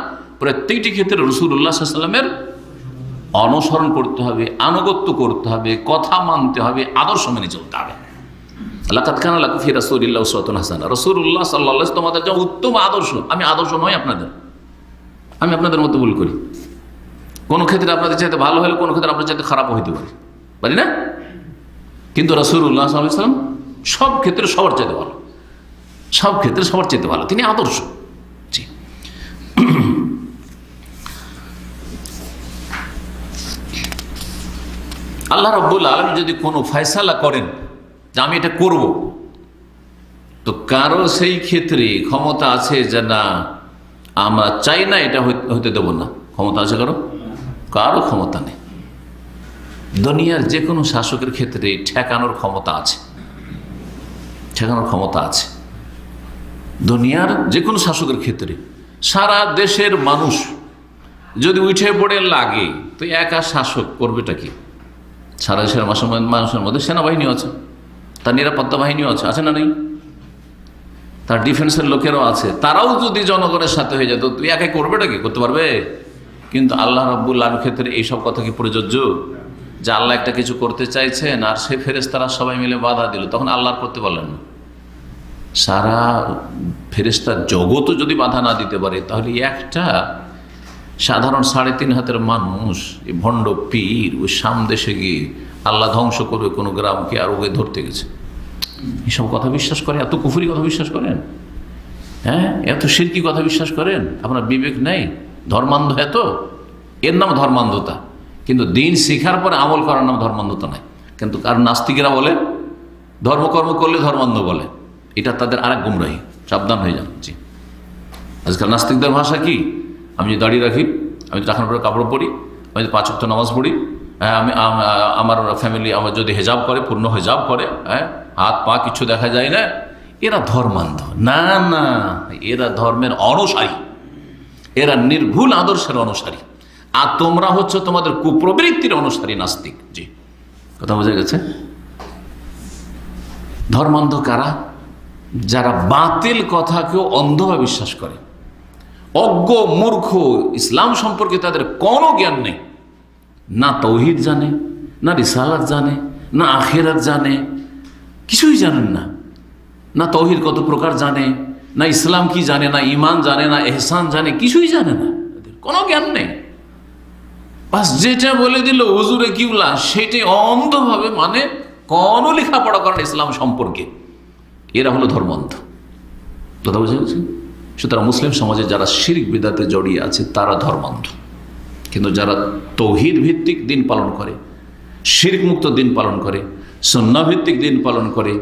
প্রত্যেকটি ক্ষেত্রে রাসূলুল্লাহ সাল্লাল্লাহু আলাইহি ওয়াসাল্লামের অনুসরণ করতে হবে, আনুগত্য করতে হবে, কথা মানতে হবে, আদর্শ মেনে চলতে হবে। লাকাদ কানা লাকুম ফি রাসূলিল্লাহি উসওয়াতুন হাসানাহ। রাসূলুল্লাহ সাল্লাল্লাহু আলাইহি ওয়াসাল্লাম তোমাদের যে উত্তম আদর্শ। আমি আদর্শ নই আপনাদের, আমি আপনাদের মতো ভুল করি। কোনো ক্ষেত্রে আপনাদের চাইতে ভালো হলে কোনো ক্ষেত্রে আপনার চাইতে খারাপও হইতে পারি না? কিন্তু রাসূলুল্লাহ সাল্লাল্লাহু আলাইহি ওয়াসাল্লাম সব ক্ষেত্রে সবার চাইতে ভালো, সব ক্ষেত্রে সবার চাইতে ভালো, তিনি আদর্শ। জি। আল্লাহ রাব্বুল আলামিন যদি কোনো ফয়সালা করেন যে আমি এটা করব, তো কারো সেই ক্ষেত্রে ক্ষমতা আছে যে না আমরা চাই না এটা হতে দেব না, ক্ষমতা আছে কারো ক্ষমতা নেই। দুনিয়ার যে কোনো শাসকের ক্ষেত্রে ঠেকানোর ক্ষমতা আছে, ঠেকানোর ক্ষমতা আছে। দুনিয়ার যে কোনো শাসকের ক্ষেত্রে সারা দেশের মানুষ যদি উঠে পড়ে লাগে, তো একা শাসক করবেটা কি? সারা দেশের মানুষের মধ্যে সেনাবাহিনী আছে, তার নিরাপত্তা বাহিনীও আছে, আছে না নেই? তার ডিফেন্সের লোকেরাও আছে। তারাও যদি জনগণের সাথে হয়ে যেত, তুই একাই করবেটা কি? করতে পারবে? কিন্তু আল্লাহ রাব্বুল আলামিনের ক্ষেত্রে এইসব কথা কি প্রযোজ্য? যে আল্লাহ একটা কিছু করতে চাইছেন আর সে ফেরেশতারা সবাই মিলে বাধা দিল, তখন আল্লাহ করতে পারলেন না। সারা ফেরেশতার জগৎও যদি বাধা না দিতে পারে, তাহলে একটা সাধারণ 3.5 হাতের মানুষ, এই ভণ্ড পীর, ওই সামদেশে গিয়ে আল্লাহ ধ্বংস করবে কোনো গ্রামকে, আর ওকে ধরতে গেছে। এসব কথা বিশ্বাস করে? এত কুফরি কথা বিশ্বাস করেন? হ্যাঁ, এত শিরকি কথা বিশ্বাস করেন? আপনার বিবেক নেই? ধর্মান্ধ এত? এর নাম ধর্মান্ধতা। কিন্তু দিন শিখার পরে আমল করার নাম ধর্মান্ধতা নাই। কিন্তু আর নাস্তিকেরা বলে ধর্মকর্ম করলে ধর্মান্ধ বলে, এটা তাদের আরেক গুমরাহি, সাবধান হয়ে যান। জি, আজকাল নাস্তিকদের ভাষা কি? আমি যদি দাঁড়িয়ে রাখি, আমি যদি টাকার পরে কাপড় পরি, আমি যদি 5 ওয়াক্ত নামাজ পড়ি, হ্যাঁ, আমি আমার ফ্যামিলি আমার যদি হেজাব করে, পূর্ণ হেজাব করে, হ্যাঁ, হাত পা কিছু দেখা যায় না, এরা ধর্মান্ধ না। না, এরা ধর্মের অনুসারী, এরা নির্ভুল আদর্শের অনুসারী। আর তোমরা হচ্ছে তোমাদের কুপ্রবৃত্তির অনুসারী নাস্তিক। জি, কথা বোঝা গেছে? ধর্মান্ধ কারা? যারা বাতিল কথাকেও অন্ধভাবে বিশ্বাস করে, অজ্ঞ মূর্খ, ইসলাম সম্পর্কে তাদের কোনো জ্ঞান নেই, না তাওহীদ জানে, না রিসালাত জানে, না আখিরাত জানে, কিছুই জানেন না। না তাওহীদ কত প্রকার জানে, না ইসলাম কি জানে, না ঈমান জানে, না ইহসান জানে, কিছুই জানে না, কোনো জ্ঞান নেই। বাস যেটা বলে দিল হুজুরে কিবলা, সেটাই অন্ধভাবে মানে, কোনো লেখাপড়া করেন ইসলাম সম্পর্কে। এরা হলো ধর্মান্ধ। কথা বুঝে গেছে? সুতরাং মুসলিম সমাজে যারা শিরক বিদআতে জড়িয়ে আছে তারা ধর্মান্ধ। কিন্তু যারা তাওহীদ ভিত্তিক দিন পালন করে, শিরক মুক্ত দিন পালন করে, সুন্নাহ ভিত্তিক দিন পালন করে,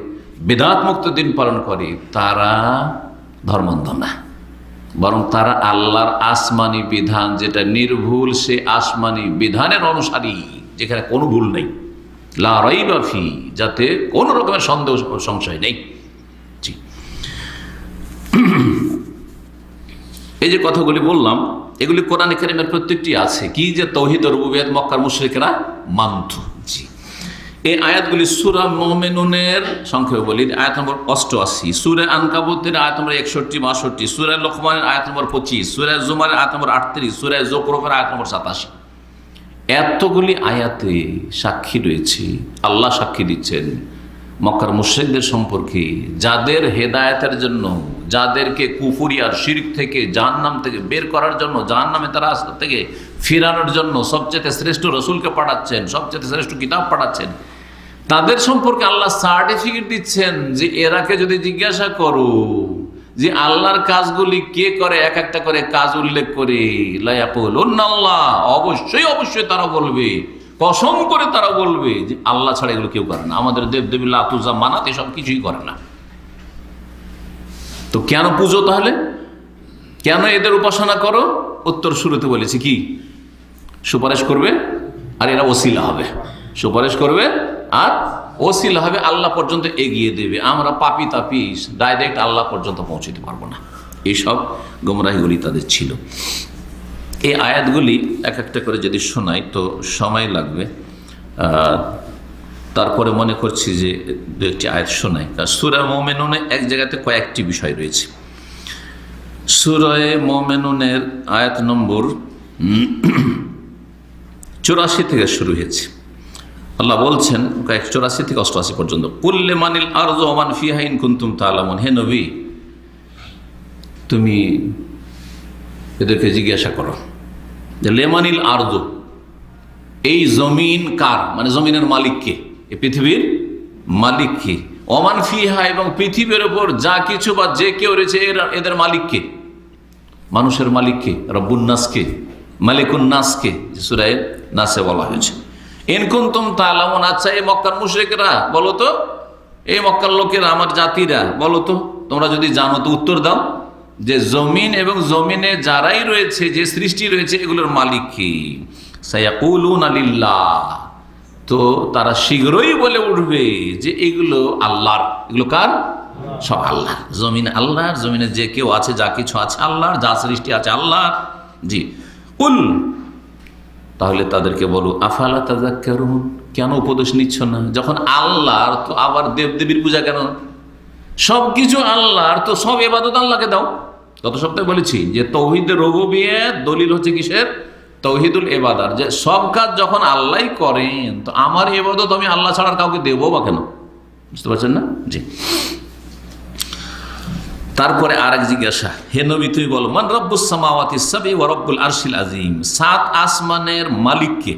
বিদআত মুক্ত দিন পালন করে, তারা ধর্মান্ধ না, বরং তারা আল্লাহর আসমানি বিধান যেটা নির্ভুল, সে আসমানি বিধানের অনুসারী, যেখানে কোনো ভুল নেই, লা রাইবা ফি, যাতে কোনো রকমের সন্দেহ সংশয় নেই। জি, এই যে কথাগুলি বললাম, এগুলি কোরআনে কারিমের প্রত্যেকটি আছে। কি যে তাওহীদ ও রুবুবিয়্যাত মক্কার মুশরিকরা মানত। জি, এই আয়াতগুলি সূরা মুমিনুনের সংক্ষেপে বলি, আয়াত নম্বর 88, সূরা আনকাবুতের আয়াত নম্বর 61, 62, সূরা লোকমানের আয়াত নম্বর 25, সূরা জুমারের আয়াত নম্বর 38, সূরা যুখরুফের আয়াত নম্বর 87। এতগুলি আয়াতে সাক্ষী রয়েছে, আল্লাহ সাক্ষী দিচ্ছেন মক্কার মুশরিকদের সম্পর্কে, যাদের হেদায়েতের জন্য, যাদেরকে কুফরি আর শিরক থেকে, জাহান্নাম থেকে বের করার জন্য, জাহান্নামে তারা রাস্তা থেকে ফিরানোর জন্য সবচেয়ে শ্রেষ্ঠ রসুলকে পাঠাচ্ছেন, সবচেয়ে শ্রেষ্ঠ কিতাব পাঠাচ্ছেন। তাদের সম্পর্কে আল্লাহ সার্টিফিকেট দিচ্ছেন যে এরাকে যদি জিজ্ঞাসা করো যে আল্লাহর কাজগুলি কে করে, এক একটা করে কাজ উল্লেখ করে, লা ইয়াকুলুন্না আল্লাহ, অবশ্যই অবশ্যই তারা বলবে, কসম করে তারা বলবে যে আল্লাহ ছাড়া এগুলো কেউ করে না, আমাদের দেবদেবী লাত উজ্জা মানাত এসব কিছুই করে না। তো কেন পুজো তাহলে? কেন এদের উপাসনা করো? উত্তর শুরুতে বলেছি কি, সুপারিশ করবে আর এরা ওসিলা হবে, সুপারিশ করবে আর ওসিলা হবে, আল্লাহ পর্যন্ত এগিয়ে দেবে। আমরা পাপি তাপি ডাইরেক্ট আল্লাহ পর্যন্ত পৌঁছতে পারবো না। এইসব গোমরাহিগুলি তাদের ছিল। এই আয়াতগুলি এক একটা করে যদি শোনাই তো সময় লাগবে, তারপরে মনে করছি যে দু একটি আয়াত শোনাই। কারণ সূরা মুমিনুনে এক জায়গাতে কয়েকটি বিষয় রয়েছে। সূরা মুমিনুনের আয়াত নম্বর 84 থেকে শুরু হয়েছে। আল্লাহ বলছেন 84 থেকে 88 পর্যন্ত, কুল্লে মানিল আরযু ওয়া মান ফিহা ইন কুনতুম তা'লামুন। হে নবী, তুমি এদেরকে জিজ্ঞাসা করো যে লেমানিল আরযু, এই জমিন কার, মানে জমিনের মালিক কে, এই পৃথিবীর মালিক কে, ওমান ফিহা, এবং পৃথিবীর উপর যা কিছু বা যে কেউ রয়েছে এদের মালিক কে, মানুষের মালিক কে, রব্বুন নাস কে, মালিকুন নাস কে, সূরা নাসে বলা হয়েছে। ইন কুনতুম তা'লামুন, আচ্ছা এই মক্কার মুশরিকরা বলো তো, এই মক্কার লোকেরা, আমার জাতিরা বলো তো, তোমরা যদি জানো তো উত্তর দাও যে জমিন এবং জমিনে যারাই রয়েছে, যে সৃষ্টি রয়েছে, এগুলোর মালিক কি? সায়াকুলুনা লিল্লাহ, তো তারা শীঘ্রই বলে উঠবে যে এগুলো আল্লাহর। এগুলো কার? সব আল্লাহ। জমিন আল্লাহর, জমিনে যে কেউ আছে, যা কিছু আছে আল্লাহর, যা সৃষ্টি আছে আল্লাহর। জি, কুল, তাহলে তাদেরকে বলো, আফালা তাযাক্কারুন, কেন উপদেশ নিচ্ছ না? যখন আল্লাহর, তো আবার দেবদেবীর পূজা কেন? সব কিছু আল্লাহর, তো সব ইবাদত আল্লাহকে দাও। গত সপ্তাহে বলেছি যে তৌহিদের রুবুবিয়্যাত দলিল হচ্ছে কিসের? তৌহিদুল ইবাদাত, যে সব কাজ যখন আল্লাহই করেন, তো আমার ইবাদত আমি আল্লাহ ছাড়া কাউকে দেবো বা কেন? বুঝতে পারছেন না? জি। তারপরে আরেক জিজ্ঞাসা, হে নবী তুমি বলো, মান রব্বুস সামাওয়াতিস সাবঈ ওয়া রব্বুল আরশিল আযীম, সাত আসমানের মালিক কে?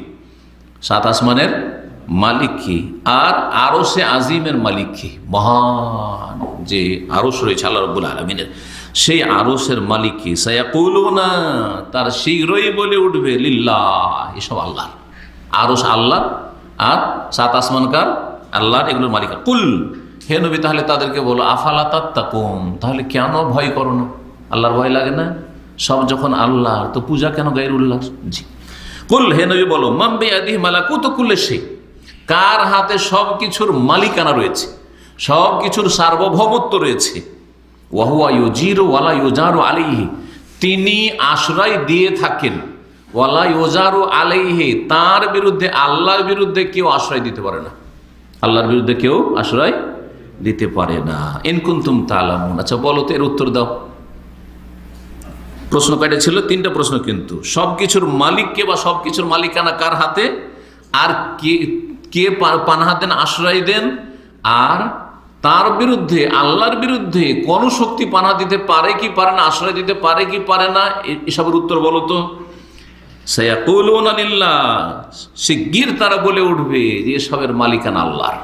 সাত আসমানের মালিক কি? আর আরশে আজিমের মালিক কি? মহান যে আরশ রয়েছে আল্লাহ রাব্বুল আলামিনের, সেই আরশের মালিক কি? সায়াকুলুনা, তার শীঘ্রই বলে উঠবে, লিল্লাহ, এসব আল্লাহ। আরশ আল্লাহ, আর সাত আসমানকার আল্লাহর, এগুলোর মালিক। কুল, হে নবী তাহলে তাদেরকে বলো, আফালা তাত্তাকুন, তাহলে কেন ভয় করো না? আল্লাহর ভয় লাগে না? সব যখন আল্লাহর, তো পূজা কেন গায়রুল্লাহ? জি। কুল, হে নবী বলো, মান বিয়াদিহি মালাকুতু কুল্লি শাই, কার হাতে সব কিছুর মালিকানা রয়েছে, সব কিছুর সার্বভৌমত্ব রয়েছে। ওয়া হুয়া ইউজিরু ওয়ালা ইউজারু আলাইহি, তিনি আশ্রয় দিয়ে থাকেন, ওয়ালা ইউজারু আলাইহি, তার বিরুদ্ধে, আল্লাহর বিরুদ্ধে কেউ আশ্রয় দিতে পারে না। আল্লাহর বিরুদ্ধে কেউ আশ্রয় দিতে পারে না। ইন কুনতুম তা'লামুন, আচ্ছা বলো তো, এর উত্তর দাও। প্রশ্ন কয়টা ছিল? তিনটা প্রশ্ন। কিন্তু সব কিছুর মালিক কে, বা সব কিছুর মালিকানা কার হাতে, আর কে কে পানাহা দেন, আশ্রয় দেন, আর তার বিরুদ্ধে, আল্লাহর বিরুদ্ধে কোন শক্তি পানাহা দিতে পারে কি পারে না, আশ্রয় দিতে পারে কি পারে না, এসবের উত্তর বলো তো। সায়াকুলুনা লিল্লাহ, শিগগির তারা বলে উঠবে যে এসবের মালিকানা আল্লাহর।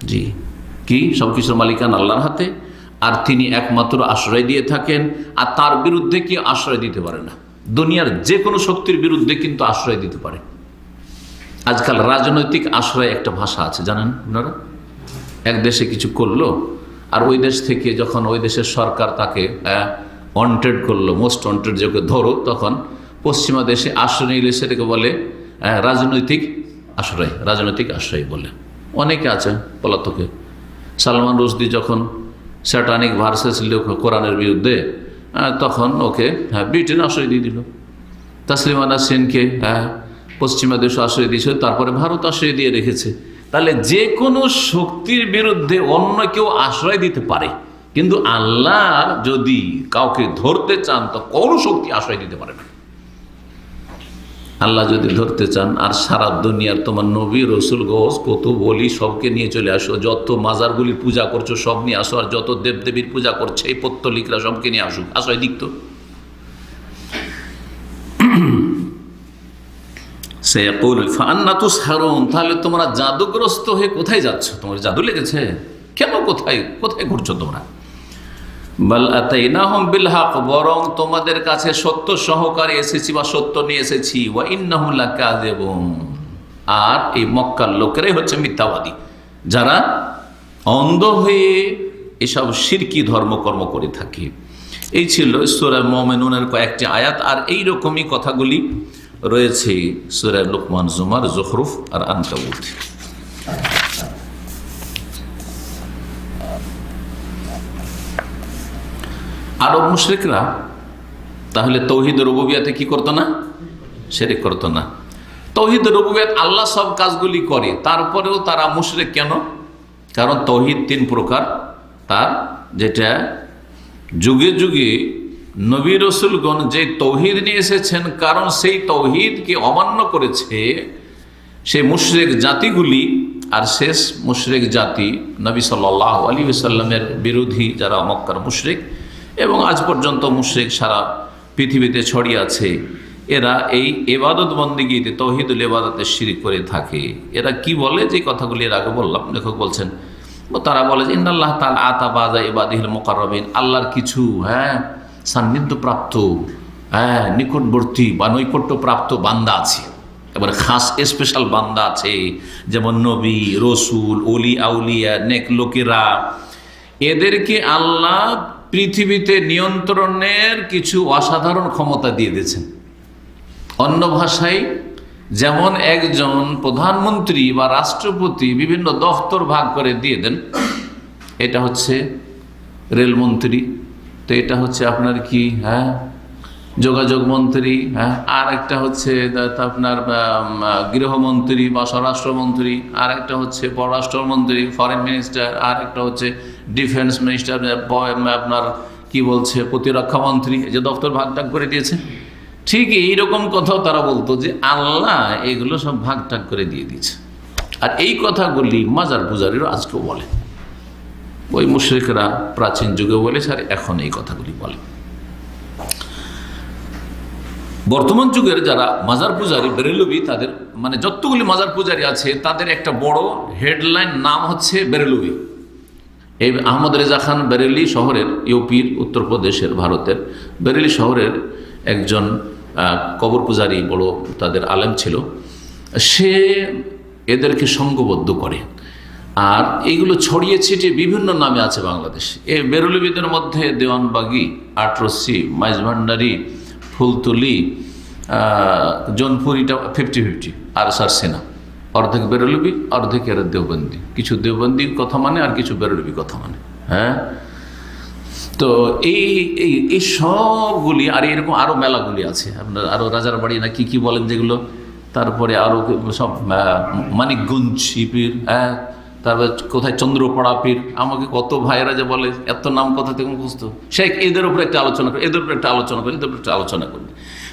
জি, কি? সব কিছুর মালিকানা আল্লাহর হাতে, আর তিনি একমাত্র আশ্রয় দিয়ে থাকেন, আর তার বিরুদ্ধে কি আশ্রয় দিতে পারে না। দুনিয়ার যে কোনো শক্তির বিরুদ্ধে কিন্তু আশ্রয় দিতে পারে। আজকাল রাজনৈতিক আশ্রয় একটা ভাষা আছে, জানেন আপনারা? এক দেশে কিছু করলো, আর ওই দেশ থেকে যখন ওই দেশের সরকার তাকে ওয়ান্টেড করলো, মোস্ট ওয়ান্টেড যাকে ধরো, তখন পশ্চিমা দেশে আশ্রয় নিলে সেটাকে বলে রাজনৈতিক আশ্রয়। রাজনৈতিক আশ্রয় বলে অনেকে আছে পলাতকে। সালমান রুশদি যখন স্যাটানিক ভার্সেস কোরআনের বিরুদ্ধে, তখন ওকে ব্রিটেন আশ্রয় দিয়ে দিল। তাসলিমা নাসরিনকে পশ্চিমা দেশ আশ্রয় দিয়েছে, তারপরে ভারত আশ্রয় দিয়ে রেখেছে। তাহলে যে কোনো শক্তির বিরুদ্ধে অন্য কেউ আশ্রয় দিতে পারে, কিন্তু আল্লাহ যদি কাউকে ধরতে চান তো কোনো শক্তি আশ্রয় দিতে পারে না। আল্লাহ যদি ধরতে চান, আর সারা দুনিয়ার তোমার নবী রসুল গোস কত বলি সবকে নিয়ে চলে আসো, যত মাজারগুলির পূজা করছো সব নিয়ে আসো, আর যত দেবদেবীর পূজা করছে এই পত্তলিকরা সবকে নিয়ে আসুক, আশ্রয় দিত। তাহলে তোমরা জাদুগ্রস্ত হয়ে কোথায় যাচ্ছ? তোমার জাদু লেগেছে কেন? কোথায় কোথায় ঘুরছো তোমরা? বাল আতাইনাহুম বিল হক, বরং তোমাদের কাছে সত্য সহকারে এসেছি বা সত্য নিয়ে এসেছি। ওয়া ইন্নাহুম লাকাযিবুন, আর এই মক্কার লোকেরাই হচ্ছে মিথ্যাবাদী, যারা অন্ধ হয়ে এসব শিরকি ধর্মকর্ম করে থাকে। এই ছিল সূরা মুমিনুনের কয়েকটি আয়াত, আর এই রকমই কথাগুলি রয়েছে সূরা লুকমান, জুমার, যুখরুফ আর আনকাবুত। আরব মুশরিকরা তাহলে তৌহিদ রুবুবিয়াতে কি করতো না? শিরক করতো না। তৌহিদ রুবুবিয়াত আল্লাহ সব কাজগুলি করে, তারপরেও তারা মুশরিক কেন? কারণ তৌহিদ 3 প্রকার, তার যেটা যুগে যুগে নবী রসুলগণ যে তৌহিদ নিয়ে এসেছেন, কারণ সেই তৌহিদকে অমান্য করেছে সেই মুশরিক জাতিগুলি। আর শেষ মুশরিক জাতি নবী সাল্লাল্লাহু আলাইহি ওয়াসাল্লামের বিরোধী যারা মক্কার মুশরিক, এবং আজ পর্যন্ত মুশরিক সারা পৃথিবীতে ছড়িয়ে আছে, এরা এই ইবাদত বন্দেগীতে তৌহিদুল ইবাদতে শিরক করে থাকে। এরা কি বলে, যে কথাগুলি এর আগে বললাম, লেখক বলছেন, তারা বলে যে ইন্নাল্লাহ তাআলা আতা বাযা ইবাদিহিল মুকাররাবিন, আল্লাহর কিছু সান্নিধ্য প্রাপ্ত, নিকটবর্তী বা নৈকট্য প্রাপ্ত বান্দা আছে, এবার খাস স্পেশাল বান্দা আছে, যেমন নবী, রসুল, ওলি আউলিয়া, নেক লোকেরা। এদেরকে আল্লাহ পৃথিবীতে নিয়ন্ত্রণের কিছু অসাধারণ ক্ষমতা দিয়ে দিয়েছেন। অন্য ভাষায় যেমন একজন প্রধানমন্ত্রী বা রাষ্ট্রপতি বিভিন্ন দফতর ভাগ করে দিয়ে দেন, এটা হচ্ছে রেলমন্ত্রী, তো এটা হচ্ছে আপনার কি যোগাযোগ মন্ত্রী, আর একটা হচ্ছে আপনার গৃহমন্ত্রী বা স্বরাষ্ট্রমন্ত্রী, আর একটা হচ্ছে পররাষ্ট্রমন্ত্রী, ফরেন মিনিস্টার, আর একটা হচ্ছে ডিফেন্স মিনিস্টার, আপনার কি বলছে প্রতিরক্ষা মন্ত্রী, যে দপ্তর ভাগ টাগ করে দিয়েছে। ঠিক এইরকম কথাও তারা বলতো যে আল্লাহ এগুলো সব ভাগ টাগ করে দিয়ে দিয়েছে। আর এই কথাগুলি মাজার পূজারীরা আজকেও বলে, ওই মুশরিকরা প্রাচীন যুগে বলেছে, আর এখন এই কথাগুলি বলে। বর্তমান যুগের যারা মাজার পূজারী বেরেলভি, তাদের মানে যতগুলি মাজার পূজারী আছে তাদের একটা বড় হেডলাইন নাম হচ্ছে বেরেলভি। এই আহমদ রেজা খান বেরেলি শহরের, ইউপির, উত্তরপ্রদেশের, ভারতের বেরেলি শহরের একজন কবর পূজারী, বড় তাদের আলেম ছিল। সে এদেরকে সঙ্গবদ্ধ করে, আর এইগুলো ছড়িয়ে ছিটিয়ে বিভিন্ন নামে আছে বাংলাদেশ। এই বেরেলভিদের মধ্যে দেওয়ানবাগি, আটরসি, মাইজভান্ডারি, ফুলতুলি, জোনপুরিটা 50-50, আর সারসেনা, অর্ধেক বেরেলভি অর্ধেক এরা দেওবন্দি। কিছু দেওবন্দির কথা মানে, আর কিছু বেরেলভি কথা মানে। তো এই সবগুলি, আর এরকম আরও মেলাগুলি আছে আপনার, আরও রাজার বাড়ি না কি বলেন যেগুলো, তারপরে আরও সব মানিকগঞ্জ পীর, তারপরে কোথায় চন্দ্রপাড়া পীর। আমাকে কত ভাইয়েরা যে বলে এত নাম কোথা থেকে মুখস্থ, শেখ এদের উপরে একটা আলোচনা করি, এদের উপরে একটা আলোচনা করি, এদের উপরে একটা আলোচনা করি।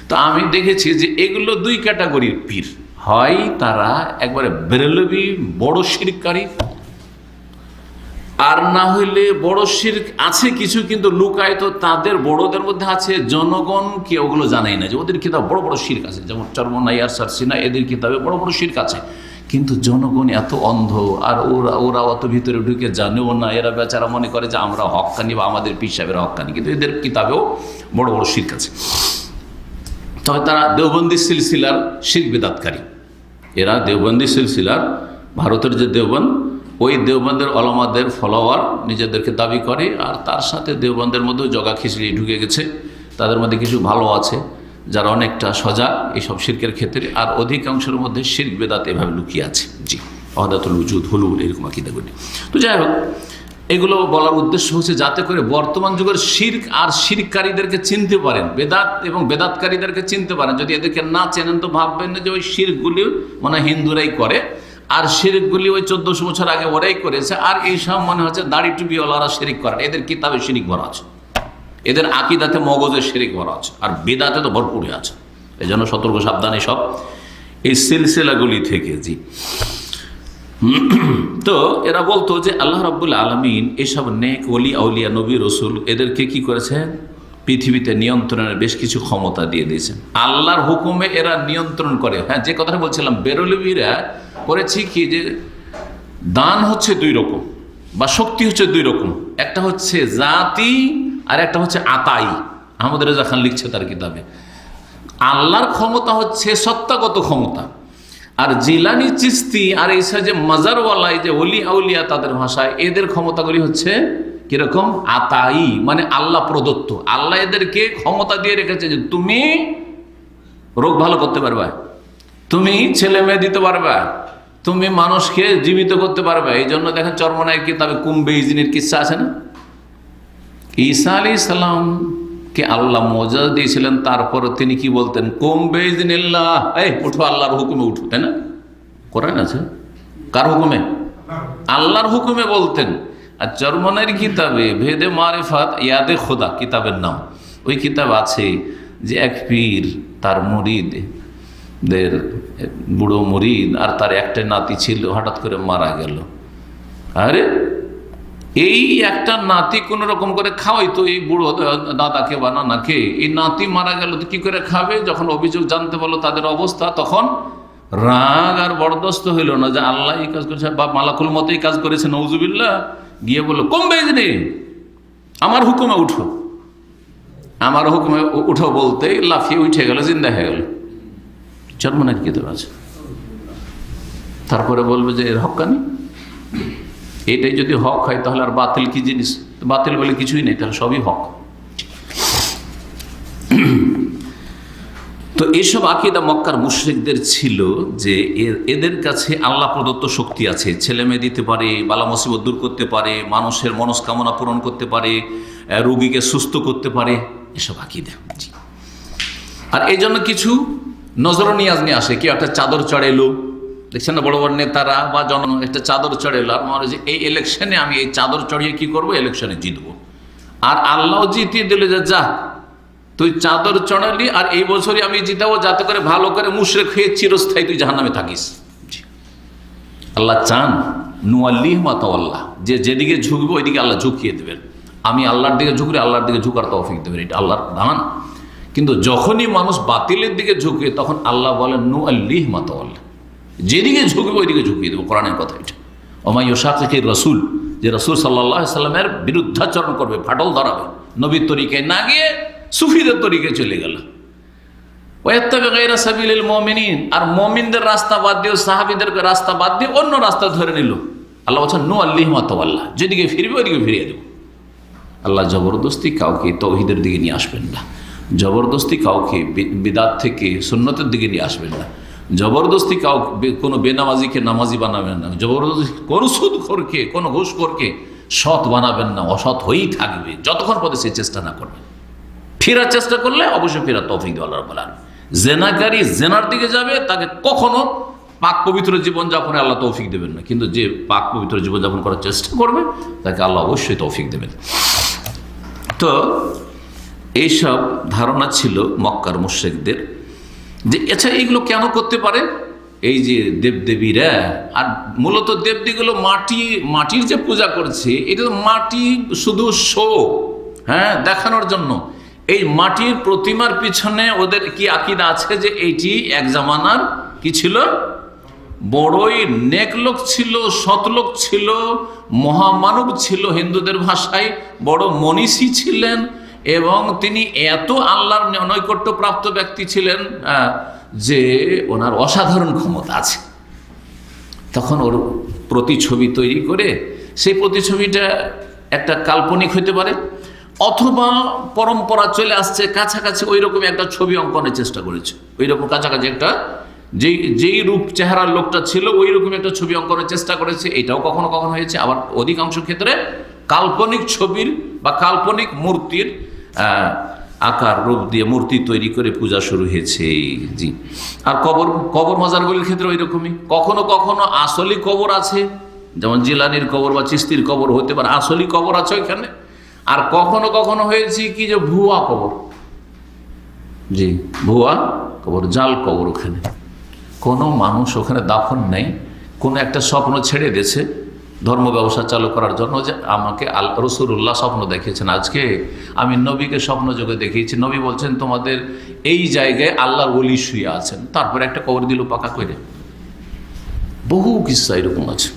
তো আমি দেখেছি যে এগুলো 2 ক্যাটাগরির পীর, হয় তারা একবারে বেরেলভি বড় শিরককারী, আর না হইলে বড় শিরক আছে কিছু কিন্তু লুকায়িত, তাদের বড়দের মধ্যে আছে, জনগণ কি ওগুলো জানাই না যে ওদের কিতাব বড় বড় শিরক আছে, যেমন চরমনাইয়ার সারসিনা, এদের কিতাবে বড় বড় শিরক আছে, কিন্তু জনগণ এত অন্ধ, আর ওরা অত ভিতরে ঢুকে জানেও না। এরা বেচারা মনে করে যে আমরা হক্কানি বা আমাদের পীর সাহেবের হক্কানি, কিন্তু এদের কিতাবেও বড় বড় শিরক আছে। তবে তারা দেওবন্দি সিলসিলার শিরক বিদআতকারী। এরা দেওবন্দি সিলসিলার, ভারতের যে দেওবন্দ, ওই দেওবন্দের ওলামাদের ফলোয়ার নিজেদেরকে দাবি করে, আর তার সাথে দেওবন্দের মধ্যেও জগা খিচড়ি ঢুকে গেছে। তাদের মধ্যে কিছু ভালো আছে যারা অনেকটা সজাগ এইসব শিরকের ক্ষেত্রে, আর অধিকাংশের মধ্যে শিরক বেদাত এভাবে লুকিয়ে আছে। জি, ওয়াহদাতুল উজুদ, হুলুল, এরকম আকীদাগুলি। তো যাই হোক, এগুলো বলার উদ্দেশ্য হচ্ছে যাতে করে বর্তমান যুগের শিরক আর শিরককারীদেরকে চিনতে পারেন, বেদাত এবং বেদাতকারীদেরকে চিনতে পারেন। যদি এদেরকে না চেনেন তো ভাববেন না যে ওই শিরকগুলি মনে হিন্দুরাই করে, আর শিরকগুলি ওই 1400 বছর আগে ওরাই করেছে, আর এইসব মনে হচ্ছে দাড়ি টুপিওয়ালারা শিরক করেন। এদের কিতাবে শিরক ভরা আছে, এদের আকীদাতে মগজের শিরক ভরা আছে, আর বেদাতে তো ভরপুরে আছে। এই জন্য সতর্ক সাবধানে সব এই সিলসিলাগুলি থেকে। জি, তো এরা বলতো যে আল্লাহ রাব্বুল আলামিন এসব নেক ওলি আউলিয়া, নবী, রসুল, এদেরকে কি করেছেন, পৃথিবীতে নিয়ন্ত্রণের বেশ কিছু ক্ষমতা দিয়ে দিয়েছেন। আল্লাহর হুকুমে এরা নিয়ন্ত্রণ করে। যে কথাটা বলছিলাম, বেরেলভিরা করেছি কি, যে দান হচ্ছে 2 রকম, বা শক্তি হচ্ছে 2 রকম। একটা হচ্ছে জাতি, আর একটা হচ্ছে আতাই। আহমদ রেজা খান লিখছে তার কিতাবে। আল্লাহর ক্ষমতা হচ্ছে সত্তাগত ক্ষমতা, আর জিলানি, চিস্তি, আর এইসব যে মাজারওয়ালাই, যে ওলি আউলিয়া, তাদের ভাষায় এদের ক্ষমতাগুলি হচ্ছে কিরকম, আতাই, মানে আল্লাহ প্রদত্ত। আল্লাহ এদেরকে ক্ষমতা দিয়ে রেখেছে যে তুমি রোগ ভালো করতে পারবা, তুমি ছেলে মেয়ে দিতে পারবা, তুমি মানুষকে জীবিত করতে পারবে। এই জন্য দেখেন চরমনায় কিতাবে কুম্বে ইজনির কিসসা আছে না, ঈসা আলাইহিস সালাম কে আল্লাহ মর্যাদা দিয়েছিলেন, তারপরে তিনি কি বলতেন? কুম বিইজনিল্লাহ, এই উঠো, আল্লাহর হুকুমে উঠো, তাই না? কোরআন আছে, কার হুকুমে? আল্লাহর হুকুমে বলতেন। আর চরমনের কিতাবে ভেদে মারিফাত ইয়াদে খোদা কিতাবের নাম, ওই কিতাব আছে যে এক পীর তার মুরিদদের, বুড়ো মুরিদ আর তার একটা নাতি ছিল, হঠাৎ করে মারা গেল। আরে এই একটা নাতি কোন রকম করে খাওয়াই তো এই বুড়ো দাদাকে বা নানাকে, এই নাতি মারা গেল তো কি করে খাবে? যখন অভিযোগ জানতে পারলো তাদের অবস্থা, তখন রাগ আর বরদস্ত হইল না যে আল্লাহ এই কাজ করেছে বা মালাকুল মত এই কাজ করেছে, নউজুবিল্লাহ। গিয়ে বললো কম বেজনি, আমার হুকুমে উঠো, আমার হুকুমে উঠো বলতে লাফিয়ে উঠে গেল, জিন্দা হয়ে গেল। চরমনের কিতাব আছে। তারপরে বলবে যে এর হক্কানি, এটাই যদি হক হয় তাহলে আর বাতিল কি জিনিস? বাতিল বলে কিছুই নেই, তাহলে সবই হক। তো এইসব আকীদা মক্কার মুশরিকদের ছিল যে এদের কাছে আল্লাহ প্রদত্ত শক্তি আছে, ছেলে মেয়ে দিতে পারে, বালা মুসিবত দূর করতে পারে, মানুষের মনস্কামনা পূরণ করতে পারে, রোগীকে সুস্থ করতে পারে, এসব আকীদা। আর এই জন্য কিছু নজর নিয়াজ নিয়ে আসে। কেউ একটা চাদর চড়াইলো, দেখছেন না বড় বড় নেতারা বা জন একটা চাদর চড়াইলো, আর মনে হয় যে এই ইলেকশনে আমি এই চাদর চড়িয়ে কি করব, ইলেকশনে জিতবো। আর আল্লাহ জিতিয়ে দিলে যে যা তুই চাদর চড়ালি আর এই বছরই আমি জিতাবো, যাতে করে ভালো করে মুশরিক হয়ে চিরস্থায়ী তুই জাহান্নামে থাকিস। আল্লাহ চান নুয়াল্লিহি মা তাওয়াল্লাহ, যে যেদিকে ঝুঁকবে ওইদিকে আল্লাহ ঝুঁকিয়ে দেবেন। আমি আল্লাহর দিকে ঝুঁকলে আল্লাহর দিকে ঝুঁকার তৌফিক দেবেন, এটা আল্লাহর দান। কিন্তু যখনই মানুষ বাতিলের দিকে ঝুঁকে তখন আল্লাহ বলেন নুয়াল্লিহি মা তাওয়াল্লাহ, যেদিকে ঝুঁকবে ওইদিকে ঝুঁকিয়ে দেবো। কোরআনের কথা এটা। ওমা ইউশাকিকির রাসূল, যে রাসূল সাল্লাল্লাহু আলাইহি সাল্লামের বিরুদ্ধাচরণ করবে, ফাটল ধরাবে, নবীর তরিকায় না গিয়ে সুফিদের তরিকায় চলে গেল। ওয়াত্তাবি গায়রা সাবিলিল মুমিনিন, আর মুমিনদের রাস্তা বাদ দিয়ে, সাহাবীদের রাস্তা বাদ দিয়ে অন্য রাস্তা ধরে নিল। আল্লাহ বলছেন নুয়াল্লিহি মা তাওয়াল্লাহ, যেদিকে ফিরবে ওইদিকে ফিরিয়ে দেব। আল্লাহ জবরদস্তি কাউকে তাওহীদের দিকে নিয়ে আসবেন না, জবরদস্তি কাউকে বিদআত থেকে সুন্নতের দিকে নিয়ে আসবেন না, জবরদস্তি কাউকে কোনো বেনামাজিকে নামাজি বানাবেন না, জবরদস্তি কোনো সুদখোরকে, কোনো ঘুষখোরকে সৎ বানাবেন না। অসৎ হয়েই থাকবে যতক্ষণ পর্যন্ত সে চেষ্টা না করবে। ফেরার চেষ্টা করলে অবশ্যই ফেরার তৌফিক দেওয়া আল্লাহ রাব্বুল আলামিন। জেনাকারী জেনার দিকে যাবে, তাকে কখনো পাক পবিত্র জীবনযাপনে আল্লাহ তৌফিক দেবেন না, কিন্তু যে পাক পবিত্র জীবনযাপন করার চেষ্টা করবে তাকে আল্লাহ অবশ্যই তৌফিক দেবেন। তো এইসব ধারণা ছিল মক্কার মুশরিকদের যে আচ্ছা এইগুলো কেন করতে পারে, এই যে দেবদেবীরা, আর মূলত দেবদেবীগুলো মাটির যে পূজা করছে, এটা তো মাটি শুধু শো, হ্যাঁ, দেখানোর জন্য। এই মাটির প্রতিমার পিছনে ওদের কি আকীদা আছে যে এইটি এক জামানার কি ছিল, বড়ই নেক লোক ছিল, সৎ লোক ছিল, মহামানব ছিল, হিন্দুদের ভাষায় বড় মনীষী ছিলেন, এবং তিনি এত আল্লাহর নৈকট্য প্রাপ্ত ব্যক্তি ছিলেন যে ওনার অসাধারণ ক্ষমতা আছে। তখন ওর প্রতিছবি তৈরি করে, সেই প্রতিছবিটা একটা কাল্পনিক হতে পারে, অথবা পরম্পরা চলে আসছে কাছাকাছি ওই রকম একটা ছবি অঙ্কনের চেষ্টা করেছে, ওই রকম কাছাকাছি একটা যেই রূপ চেহারার লোকটা ছিল ওই রকম একটা ছবি অঙ্কনের চেষ্টা করেছে। এটাও কখনো কখনো হয়েছে। আবার অধিকাংশ ক্ষেত্রে কাল্পনিক ছবির বা কাল্পনিক মূর্তির আকার রূপ দিয়ে মূর্তি তৈরি করে পূজা শুরু হয়েছে। জি। আর কবর মাজারগুলির ক্ষেত্রে ওই রকমই, কখনো কখনো আসলি কবর আছে, যেমন জিলানির কবর বা চিস্তির কবর হতে পারে, আসলি কবর আছে ওইখানে। আর কখনো কখনো হয়েছে কি যে ভুয়া কবর, জি, ভুয়া কবর, জাল কবর। ওখানে কোনো মানুষ ওখানে দাফন নেই, কোনো একটা স্বপ্ন ছেড়ে দিয়েছে ধর্ম ব্যবসা চালু করার জন্য, যে আমাকে রাসূলুল্লাহ স্বপ্ন দেখিয়েছেন, আজকে আমি নবীকে স্বপ্ন যোগে দেখিয়েছি, নবী বলছেন তোমাদের এই জায়গায় আল্লাহর ওলি শুয়ে আছেন, তারপরে একটা কবর দিল পাকা করে। বহু কিস্সা এরকম আছে।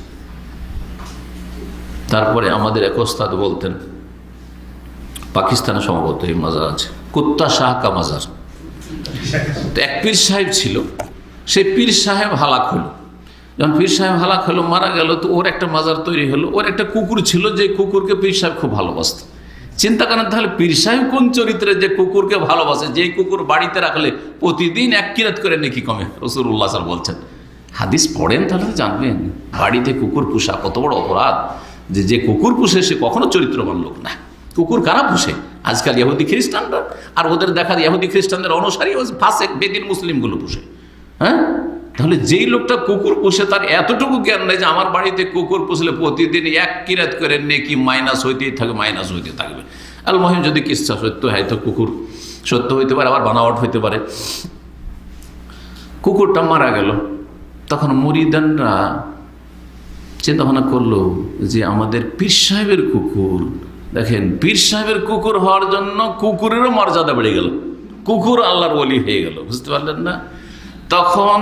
তারপরে আমাদের এক ওস্তাদ বলতেন, পাকিস্তানে সম্ভবত এই মাজার আছে, কুত্তা শাহ কা মাজার। তো এক পীর সাহেব ছিল, সেই পীর সাহেব হালাক হলো। যখন পীর সাহেব হালাক হলো, মারা গেল, তো ওর একটা মাজার তৈরি হলো। ওর একটা কুকুর ছিল, যে কুকুরকে পীর সাহেব খুব ভালোবাসত। চিন্তা করেন তাহলে পীর সাহেব কোন চরিত্রে, যে কুকুরকে ভালোবাসে, যে কুকুর বাড়িতে রাখলে প্রতিদিন এক কিরাত করে নেকি কমে। রাসূলুল্লাহ সাল্লাল্লাহু আলাইহি ওয়াসাল্লাম বলছেন, হাদিস পড়েন তাহলে জানবেন বাড়িতে কুকুর পোষা কত বড় অপরাধ। যে কুকুর পুষে সে কখনো চরিত্রবান লোক না। কুকুর কারা পুষে? আজকাল ইহুদি খ্রিস্টানরা, আর ওদের দেখা যায় ইহুদি খ্রিস্টানদের অনুসারী ফাসেক বেদিন মুসলিমগুলো পুষে। হ্যাঁ, তাহলে যেই লোকটা কুকুর পুষে তার এতটুকু জ্ঞান নেই যে আমার বাড়িতে কুকুর পুষলে প্রতিদিন এক কিরাত করে নেকি মাইনাস হইতেই থাকবে। আল মহিম যদি কিচ্ছা সত্য হয় তো কুকুর সত্য হইতে পারে, আবার বানাওয়াট হইতে পারে। কুকুরটা মারা গেল, তখন মুরিদানরা চিন্তা ভাবনা করলো যে আমাদের পীর সাহেবের কুকুর, দেখেন পীর সাহেবের কুকুর হওয়ার জন্য কুকুরেরও মর্যাদা বেড়ে গেল, কুকুর আল্লাহর ওলি হয়ে গেল, বুঝতে পারলেন না? তখন